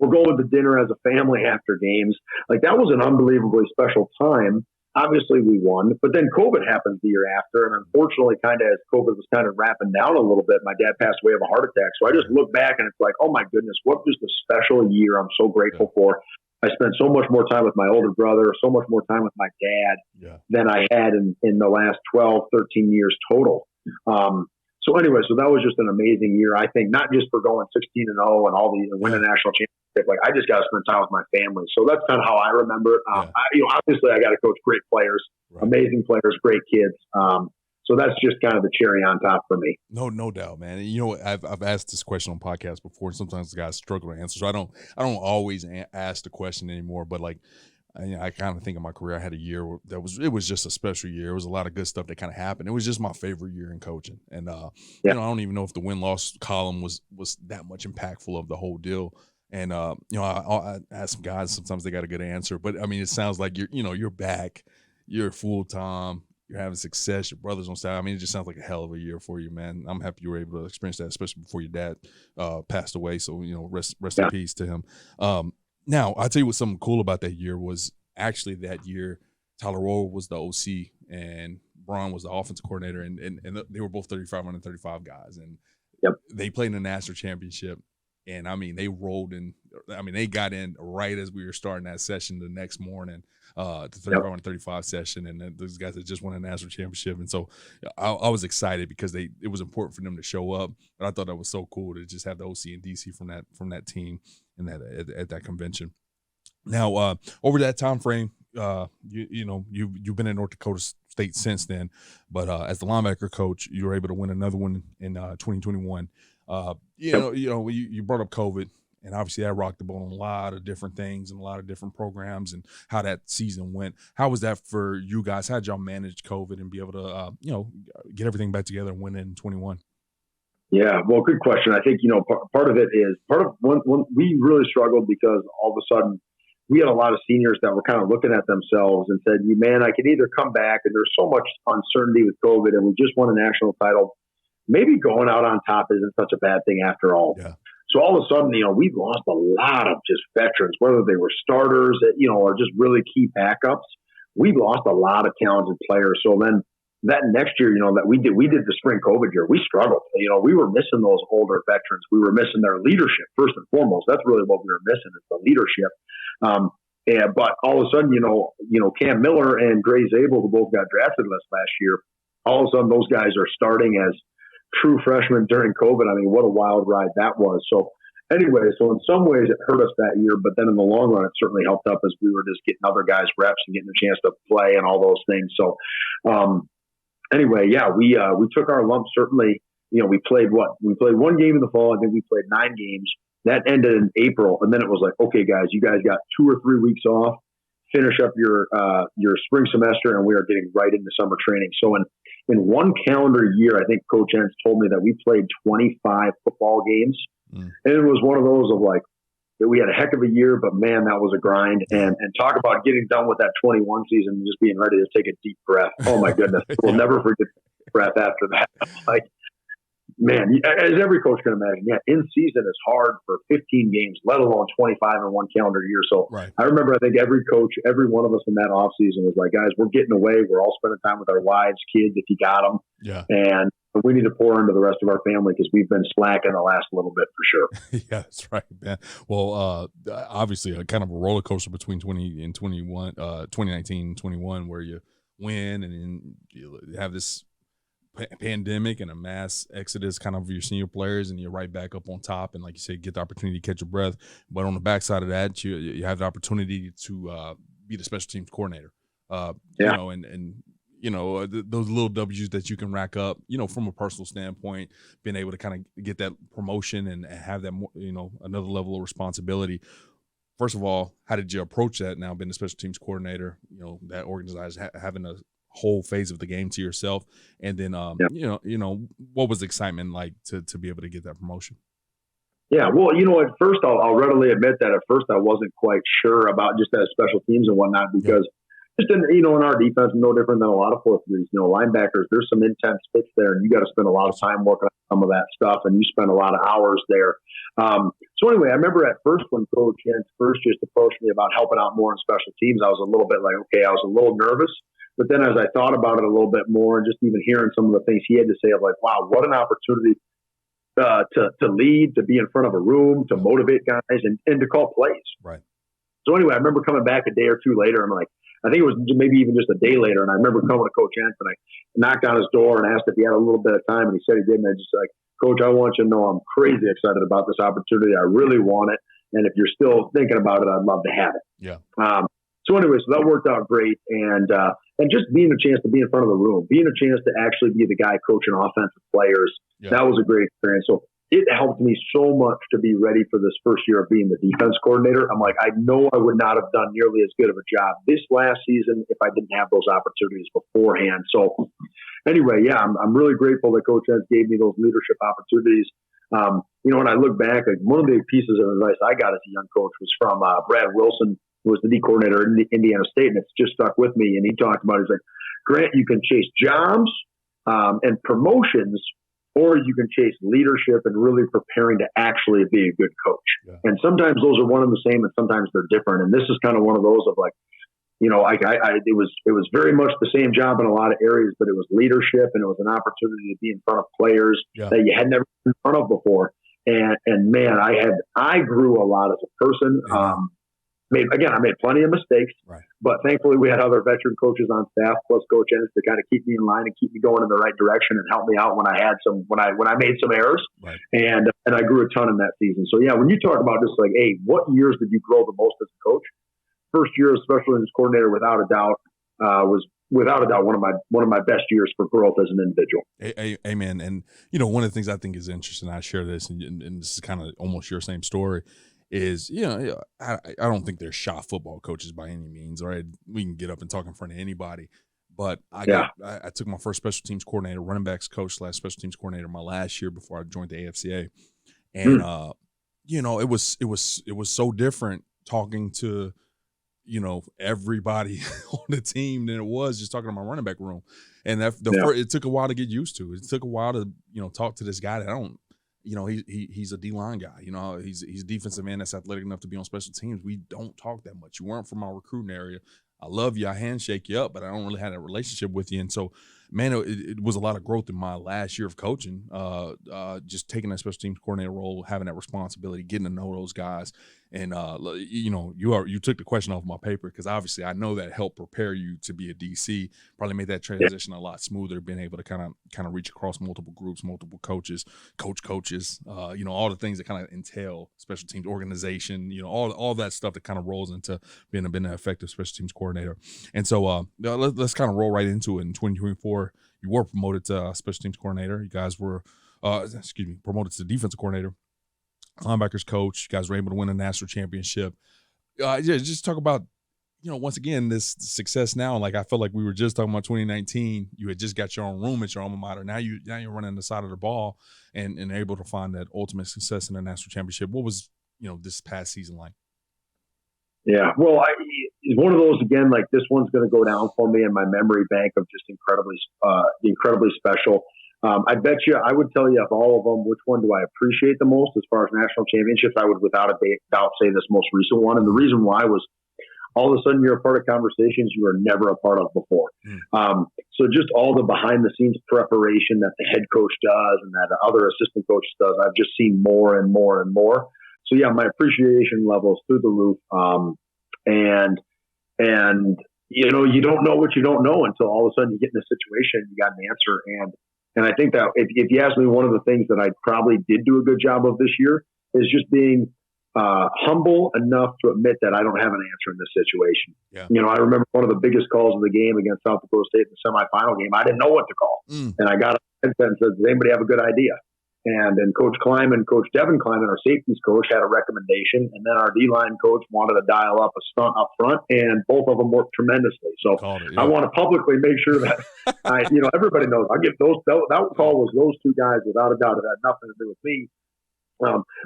We're going to dinner as a family after games. Like, that was an unbelievably special time. Obviously we won, but then COVID happened the year after. And unfortunately, kind of as COVID was kind of wrapping down a little bit, my dad passed away of a heart attack. So I just look back and it's like, oh my goodness, what just a special year I'm so grateful for. I spent so much more time with my older brother, so much more time with my dad than I had in the last 12, 13 years total. So anyway, so that was just an amazing year. I think not just for going 16-0 and all the winning national championship. Like, I just got to spend time with my family. So that's kind of how I remember it. Obviously, I got to coach great players, amazing players, great kids. So that's just kind of the cherry on top for me. No doubt, man. I've asked this question on podcasts before, and sometimes the guys struggle to answer. So I don't always ask the question anymore. But like, I kind of think in my career, I had a year it was just a special year. It was a lot of good stuff that kind of happened. It was just my favorite year in coaching. And, I don't even know if the win-loss column was that much impactful of the whole deal. And, I ask some guys, sometimes they got a good answer, but it sounds like you're back, you're full-time, you're having success, your brother's on staff. It just sounds like a hell of a year for you, man. I'm happy you were able to experience that, especially before your dad passed away. So, rest in peace to him. Now, I'll tell you what's something cool about that year was actually that year, Tyler Rowe was the OC and Braun was the offensive coordinator, and they were both 35 under 35 guys. And they played in the national championship. And I mean, they rolled in. I mean, they got in right as we were starting that session the next morning, the 35-35 session, and then those guys had just won a national championship. And so I was excited because it was important for them to show up. But I thought that was so cool to just have the OC and DC from that team and that at that convention. Now, over that time frame, you've been at North Dakota State since then, but as the linebacker coach, you were able to win another one in 2021. You brought up COVID, and obviously that rocked the boat on a lot of different things and a lot of different programs and how that season went. How was that for you guys? How did y'all manage COVID and be able to, get everything back together and win in 21? Yeah, well, good question. I think, part of it is when we really struggled because all of a sudden we had a lot of seniors that were kind of looking at themselves and said, man, I can either come back, and there's so much uncertainty with COVID, and we just won a national title. Maybe going out on top isn't such a bad thing after all. Yeah. So all of a sudden, we've lost a lot of just veterans, whether they were starters, or just really key backups. We've lost a lot of talented players. So then that next year, that we did the spring COVID year, we struggled. We were missing those older veterans. We were missing their leadership first and foremost. That's really what we were missing, is the leadership. But all of a sudden, Cam Miller and Gray Zabel, who both got drafted last year, all of a sudden those guys are starting as true freshmen during COVID. I mean, what a wild ride that was. So anyway, so in some ways it hurt us that year, but then in the long run, it certainly helped up as we were just getting other guys reps and getting a chance to play and all those things. So we took our lump. Certainly, we played one game in the fall. I think we played 9 games. That ended in April, and then it was like, okay, guys, you guys got 2 or 3 weeks off. Finish up your spring semester, and we are getting right into summer training. So in one calendar year, I think Coach Entz told me that we played 25 football games, and it was one of those of like, we had a heck of a year, but man, that was a grind. And talk about getting done with that 21 season and just being ready to take a deep breath. Oh my goodness, we'll never forget the breath after that. Like, man, as every coach can imagine, in season is hard for 15 games, let alone 25 in one calendar year. So right. I remember, I think every coach, every one of us in that off season was like, guys, we're getting away. We're all spending time with our wives, kids, if you got them. Yeah. And we need to pour into the rest of our family because we've been slacking the last little bit for sure. Yeah, that's right, man. Well, obviously a kind of a roller coaster between 2019 and 21 where you win and then you have this pandemic and a mass exodus kind of your senior players, and you're right back up on top, and like you said, get the opportunity to catch your breath. But on the backside of that, you have the opportunity to be the special teams coordinator. Those little W's that you can rack up, from a personal standpoint, being able to kind of get that promotion and have that another level of responsibility. First of all, how did you approach that now being the special teams coordinator, that organized having a whole phase of the game to yourself, and then what was the excitement like to be able to get that promotion? Yeah, well, at first I'll readily admit that at first I wasn't quite sure about just as special teams and whatnot, because just in our defense, no different than a lot of 4-3s, linebackers, there's some intense fits there, and you got to spend a lot of time working on some of that stuff, and you spend a lot of hours there. So anyway, I remember at first when Coach Entz first just approached me about helping out more in special teams, I was a little bit like, okay, I was a little nervous. But then as I thought about it a little bit more, and just even hearing some of the things he had to say, I'm like, wow, what an opportunity to lead, to be in front of a room, to motivate guys, and to call plays. Right. So anyway, I remember coming back a day or two later. I'm like, I think it was maybe even just a day later, and I remember coming to Coach Entz, and I knocked on his door and asked if he had a little bit of time, and he said he did. And I just like, Coach, I want you to know I'm crazy excited about this opportunity. I really want it, and if you're still thinking about it, I'd love to have it. Yeah. So anyway, so that worked out great, and just being a chance to be in front of the room, being a chance to actually be the guy coaching offensive players, that was a great experience. So it helped me so much to be ready for this first year of being the defense coordinator. I'm like, I know I would not have done nearly as good of a job this last season if I didn't have those opportunities beforehand. So anyway, I'm really grateful that Coach Entz gave me those leadership opportunities. When I look back, like one of the pieces of advice I got as a young coach was from Brad Wilson, who was the D coordinator in Indiana State, and it's just stuck with me. And he talked about, he's like, Grant, you can chase jobs and promotions, or you can chase leadership and really preparing to actually be a good coach. Yeah. And sometimes those are one and the same, and sometimes they're different. And this is kind of one of those of like, it was very much the same job in a lot of areas, but it was leadership, and it was an opportunity to be in front of players that you had never been in front of before. And man, I grew a lot as a person. I made plenty of mistakes, right, but thankfully we had other veteran coaches on staff, plus Coach Ennis, to kind of keep me in line and keep me going in the right direction and help me out when I made some errors. right. And I grew a ton in that season. So yeah, when you talk about just like, hey, what years did you grow the most as a coach? First year as special teams coordinator, without a doubt, was one of my best years for growth as an individual. Amen. And one of the things I think is interesting, I share this, and this is kind of almost your same story, is I don't think they're shot football coaches by any means. All right, we can get up and talk in front of anybody, but I took my first special teams coordinator, running backs coach / special teams coordinator my last year before I joined the AFCA, and it was so different talking to everybody on the team than it was just talking to my running back room. And it took a while to get used to. It took a while to, talk to this guy that I don't, he's a D-line guy. He's a defensive man that's athletic enough to be on special teams. We don't talk that much. You weren't from our recruiting area. I love you. I handshake you up, but I don't really have a relationship with you. And so, man, it was a lot of growth in my last year of coaching, just taking that special teams coordinator role, having that responsibility, getting to know those guys. And, you took the question off my paper because obviously I know that helped prepare you to be a DC, probably made that transition a lot smoother, being able to kind of reach across multiple groups, multiple coaches, coaches, all the things that kind of entail special teams organization, all that stuff that kind of rolls into being an effective special teams coordinator. And so let's kind of roll right into it. In 2024, you were promoted to special teams coordinator. You guys were, promoted to defensive coordinator, linebackers coach. You guys were able to win a national championship. Just talk about, once again, this success now. Like, I felt like we were just talking about 2019. You had just got your own room at your alma mater. Now you're running the side of the ball and able to find that ultimate success in the national championship. What was, this past season like? Yeah, well, it's one of those, again, like this one's going to go down for me in my memory bank of just incredibly special. I bet you, I would tell you of all of them, which one do I appreciate the most as far as national championships? I would without a doubt say this most recent one. And the reason why was all of a sudden you're a part of conversations you were never a part of before. So just all the behind the scenes preparation that the head coach does and that the other assistant coaches does, I've just seen more and more and more. So yeah, my appreciation level is through the roof. And you don't know what you don't know until all of a sudden you get in a situation, you got an answer. And I think that if you ask me, one of the things that I probably did do a good job of this year is just being humble enough to admit that I don't have an answer in this situation. Yeah. I remember one of the biggest calls of the game against South Dakota State in the semifinal game. I didn't know what to call. And I got a headset and said, does anybody have a good idea? And then Coach Kleiman, Coach Devin Kleiman, our safeties coach, had a recommendation. And then our D-line coach wanted to dial up a stunt up front, and both of them worked tremendously. So I want to publicly make sure that, everybody knows. I'll give that call was those two guys without a doubt. It had nothing to do with me.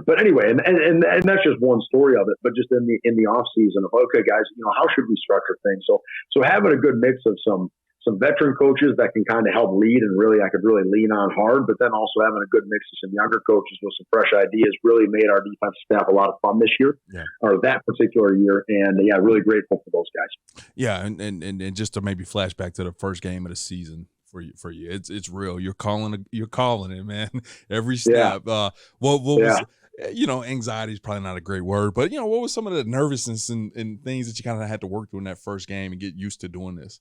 But anyway, and that's just one story of it. But just in the off season of, okay, guys, how should we structure things? So having a good mix of some veteran coaches that can kind of help lead and really I could really lean on hard, but then also having a good mix of some younger coaches with some fresh ideas really made our defensive staff a lot of fun this year, or that particular year. And yeah, really grateful for those guys. Yeah, and just to maybe flash back to the first game of the season for you, it's real. You're calling it, man. Every step. What was anxiety is probably not a great word, but what was some of the nervousness and things that you kind of had to work through in that first game and get used to doing this?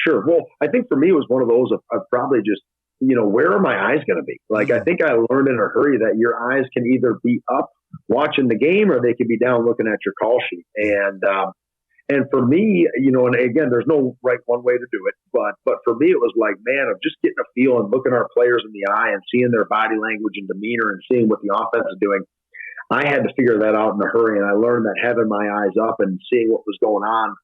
Sure. Well, I think for me, it was one of those of probably just, where are my eyes going to be? Like, I think I learned in a hurry that your eyes can either be up watching the game or they can be down looking at your call sheet. And for me, and again, there's no right one way to do it, but for me, it was like, man, of just getting a feel and looking our players in the eye and seeing their body language and demeanor and seeing what the offense is doing. I had to figure that out in a hurry. And I learned that having my eyes up and seeing what was going on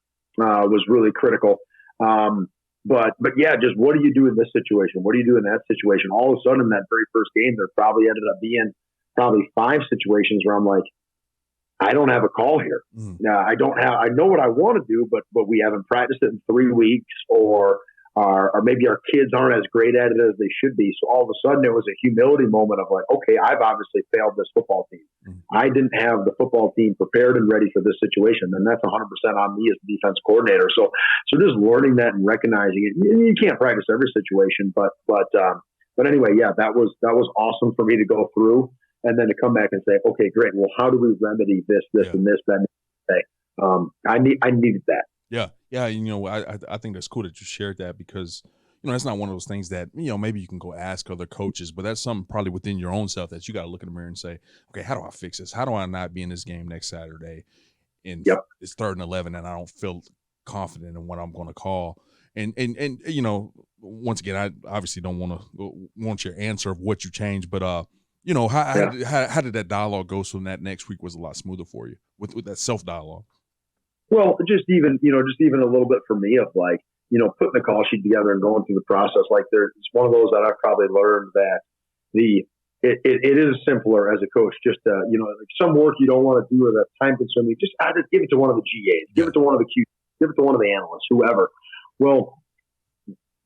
was really critical. But yeah, just what do you do in this situation? What do you do in that situation? All of a sudden in that very first game, there probably ended up being 5 situations where I'm like, I don't have a call here. Now I know what I want to do, but we haven't practiced it in 3 weeks or maybe our kids aren't as great at it as they should be. So all of a sudden there was a humility moment of like, okay, I've obviously failed this football team. I didn't have the football team prepared and ready for this situation. And that's 100% on me as the defense coordinator. So just learning that and recognizing it. You can't practice every situation, but anyway, yeah, that was awesome for me to go through. and then to come back and say, okay, great. Well, how do we remedy this, and this, that, I needed that. Yeah. Yeah. I think that's cool that you shared that, because, that's not one of those things that, maybe you can go ask other coaches, but that's something probably within your own self that you got to look in the mirror and say, okay, how do I fix this? How do I not be in this game next Saturday? And it's 3rd and 11 and I don't feel confident in what I'm going to call. And once again, I obviously don't want your answer of what you changed, but, how did that dialogue go so that next week was a lot smoother for you with that self-dialogue? Well, just even a little bit for me of like, putting the call sheet together and going through the process. Like it's one of those that I've probably learned that it is simpler as a coach. Just, like some work you don't want to do or that's time consuming, just give it to one of the GAs, give it to one of the Qs, give it to one of the analysts, whoever. Well,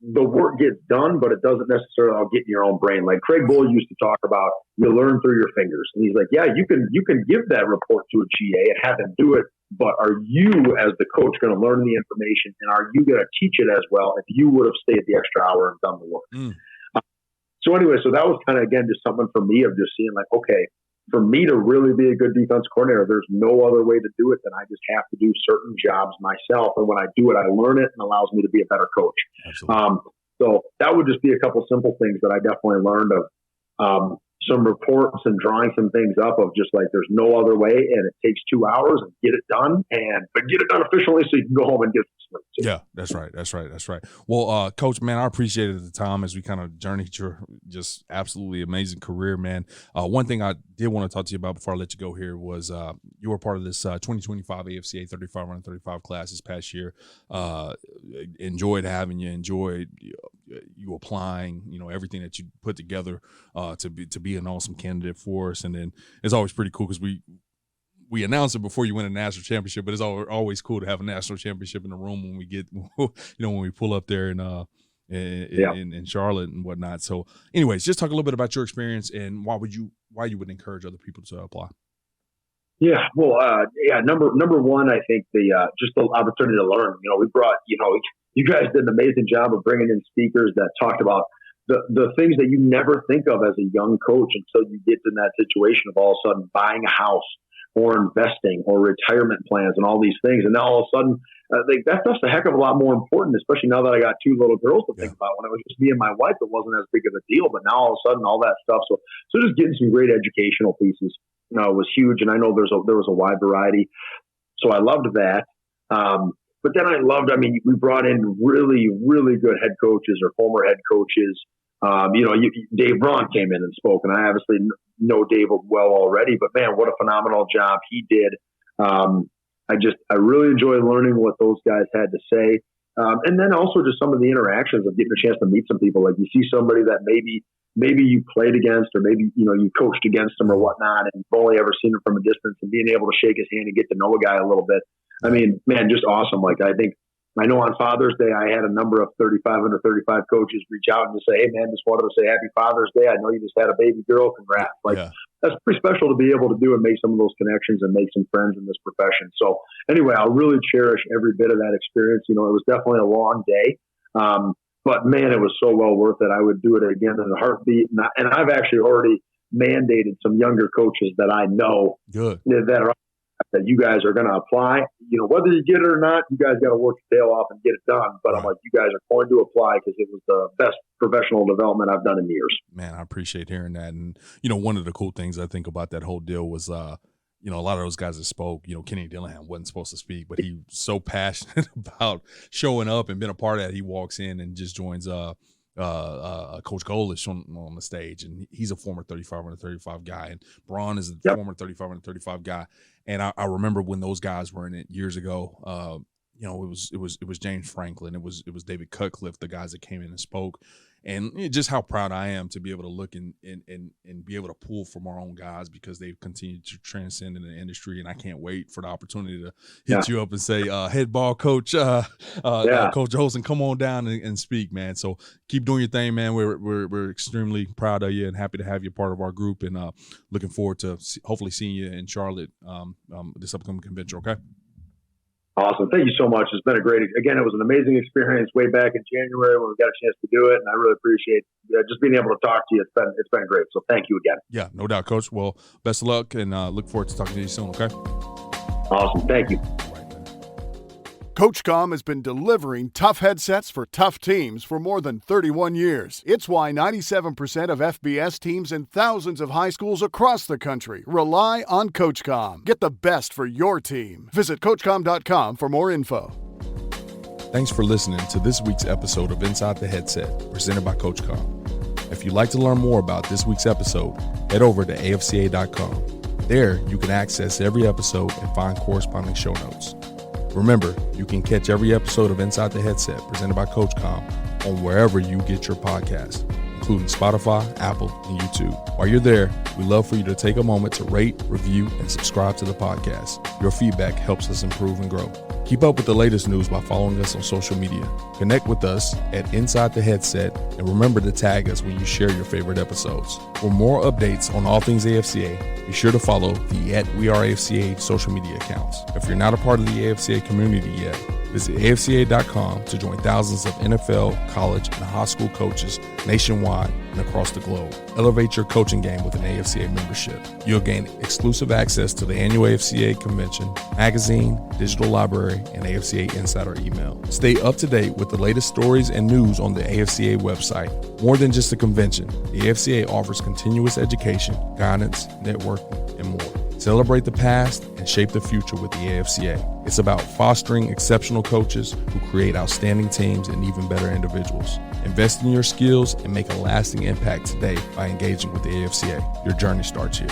the work gets done, but it doesn't necessarily all get in your own brain. Like Craig Bull used to talk about, you learn through your fingers. And he's like, yeah, you can give that report to a GA and have him do it, but are you as the coach going to learn the information, and are you going to teach it as well if you would have stayed the extra hour and done the work? So anyway, so that was kind of, again, just something for me of just seeing like, okay, for me to really be a good defense coordinator, there's no other way to do it than I just have to do certain jobs myself. And when I do it, I learn it and allows me to be a better coach. So that would just be a couple simple things that I definitely learned of, some reports and drawing some things up of just like, there's no other way, and it takes 2 hours and get it done, but get it done efficiently so you can go home and get some sleep too. Yeah, that's right. Well, Coach, man, I appreciated the time as we kind of journeyed your just absolutely amazing career, man. One thing I did want to talk to you about before I let you go here was you were part of this 2025 AFCA 35 under 35 class this past year. Enjoyed having you, enjoyed you applying, everything that you put together to be an awesome candidate for us. And then it's always pretty cool because we announce it before you win a national championship, but it's always cool to have a national championship in the room when we get, when we pull up there in Charlotte and whatnot. So anyways, just talk a little bit about your experience and why you would encourage other people to apply. Yeah. Well, number one, I think just the opportunity to learn. We brought, you guys did an amazing job of bringing in speakers that talked about the things that you never think of as a young coach until you get in that situation of all of a sudden buying a house or investing or retirement plans and all these things. And now all of a sudden, that's a heck of a lot more important, especially now that I got 2 little girls to think about. When it was just me and my wife, it wasn't as big of a deal, but now all of a sudden all that stuff. So just getting some great educational pieces, was huge. And I know there was a wide variety. So I loved that. But then we brought in really, really good head coaches or former head coaches. Dave Braun came in and spoke, and I obviously know Dave well already, but man, what a phenomenal job he did. I really enjoy learning what those guys had to say. And then also just some of the interactions of getting a chance to meet some people. Like you see somebody that maybe you played against, or maybe, you coached against them or whatnot, and you've only ever seen him from a distance, and being able to shake his hand and get to know a guy a little bit. I mean, man, just awesome. Like I know on Father's Day, I had a number of 35 under 35 coaches reach out and just say, hey man, just wanted to say happy Father's Day. I know you just had a baby girl. Congrats. That's pretty special to be able to do and make some of those connections and make some friends in this profession. So anyway, I'll really cherish every bit of that experience. It was definitely a long day. But man, it was so well worth it. I would do it again in a heartbeat. And I've actually already mandated some younger coaches that I know that you guys are going to apply. Whether you get it or not, you guys got to work your tail off and get it done. But I'm like, you guys are going to apply because it was the best professional development I've done in years. Man, I appreciate hearing that. And, one of the cool things I think about that whole deal was, a lot of those guys that spoke, Kenny Dillingham wasn't supposed to speak, but he was so passionate about showing up and being a part of that. He walks in and just joins Coach Golish on the stage, and he's a former 35 under 35 guy, and Braun is a former 35 under 35 guy. And I remember when those guys were in it years ago. It was James Franklin, it was David Cutcliffe, the guys that came in and spoke, and just how proud I am to be able to look and be able to pull from our own guys, because they've continued to transcend in the industry. And I can't wait for the opportunity to hit you up and say, head ball coach, Coach Olson, come on down and speak, man. So keep doing your thing, man. We're extremely proud of you and happy to have you part of our group, and looking forward to hopefully seeing you in Charlotte this upcoming convention. Okay. Awesome. Thank you so much. It's been again, it was an amazing experience way back in January when we got a chance to do it. And I really appreciate just being able to talk to you. It's been great. So thank you again. Yeah, no doubt, Coach. Well, best of luck, and look forward to talking to you soon, okay? Awesome. Thank you. CoachComm has been delivering tough headsets for tough teams for more than 31 years. It's why 97% of FBS teams and thousands of high schools across the country rely on CoachComm. Get the best for your team. Visit CoachComm.com for more info. Thanks for listening to this week's episode of Inside the Headset, presented by CoachComm. If you'd like to learn more about this week's episode, head over to AFCA.com. There, you can access every episode and find corresponding show notes. Remember, you can catch every episode of Inside the Headset presented by CoachComm on wherever you get your podcasts, including Spotify, Apple, and YouTube. While you're there, we'd love for you to take a moment to rate, review, and subscribe to the podcast. Your feedback helps us improve and grow. Keep up with the latest news by following us on social media. Connect with us at Inside the Headset, and remember to tag us when you share your favorite episodes. For more updates on all things AFCA, be sure to follow the @WeAreAFCA social media accounts. If you're not a part of the AFCA community yet, visit AFCA.com to join thousands of NFL, college, and high school coaches nationwide and across the globe. Elevate your coaching game with an AFCA membership. You'll gain exclusive access to the annual AFCA convention, magazine, digital library, and AFCA Insider email. Stay up to date with the latest stories and news on the AFCA website. More than just a convention, the AFCA offers continuous education, guidance, networking, and more. Celebrate the past and shape the future with the AFCA. It's about fostering exceptional coaches who create outstanding teams and even better individuals. Invest in your skills and make a lasting impact today by engaging with the AFCA. Your journey starts here.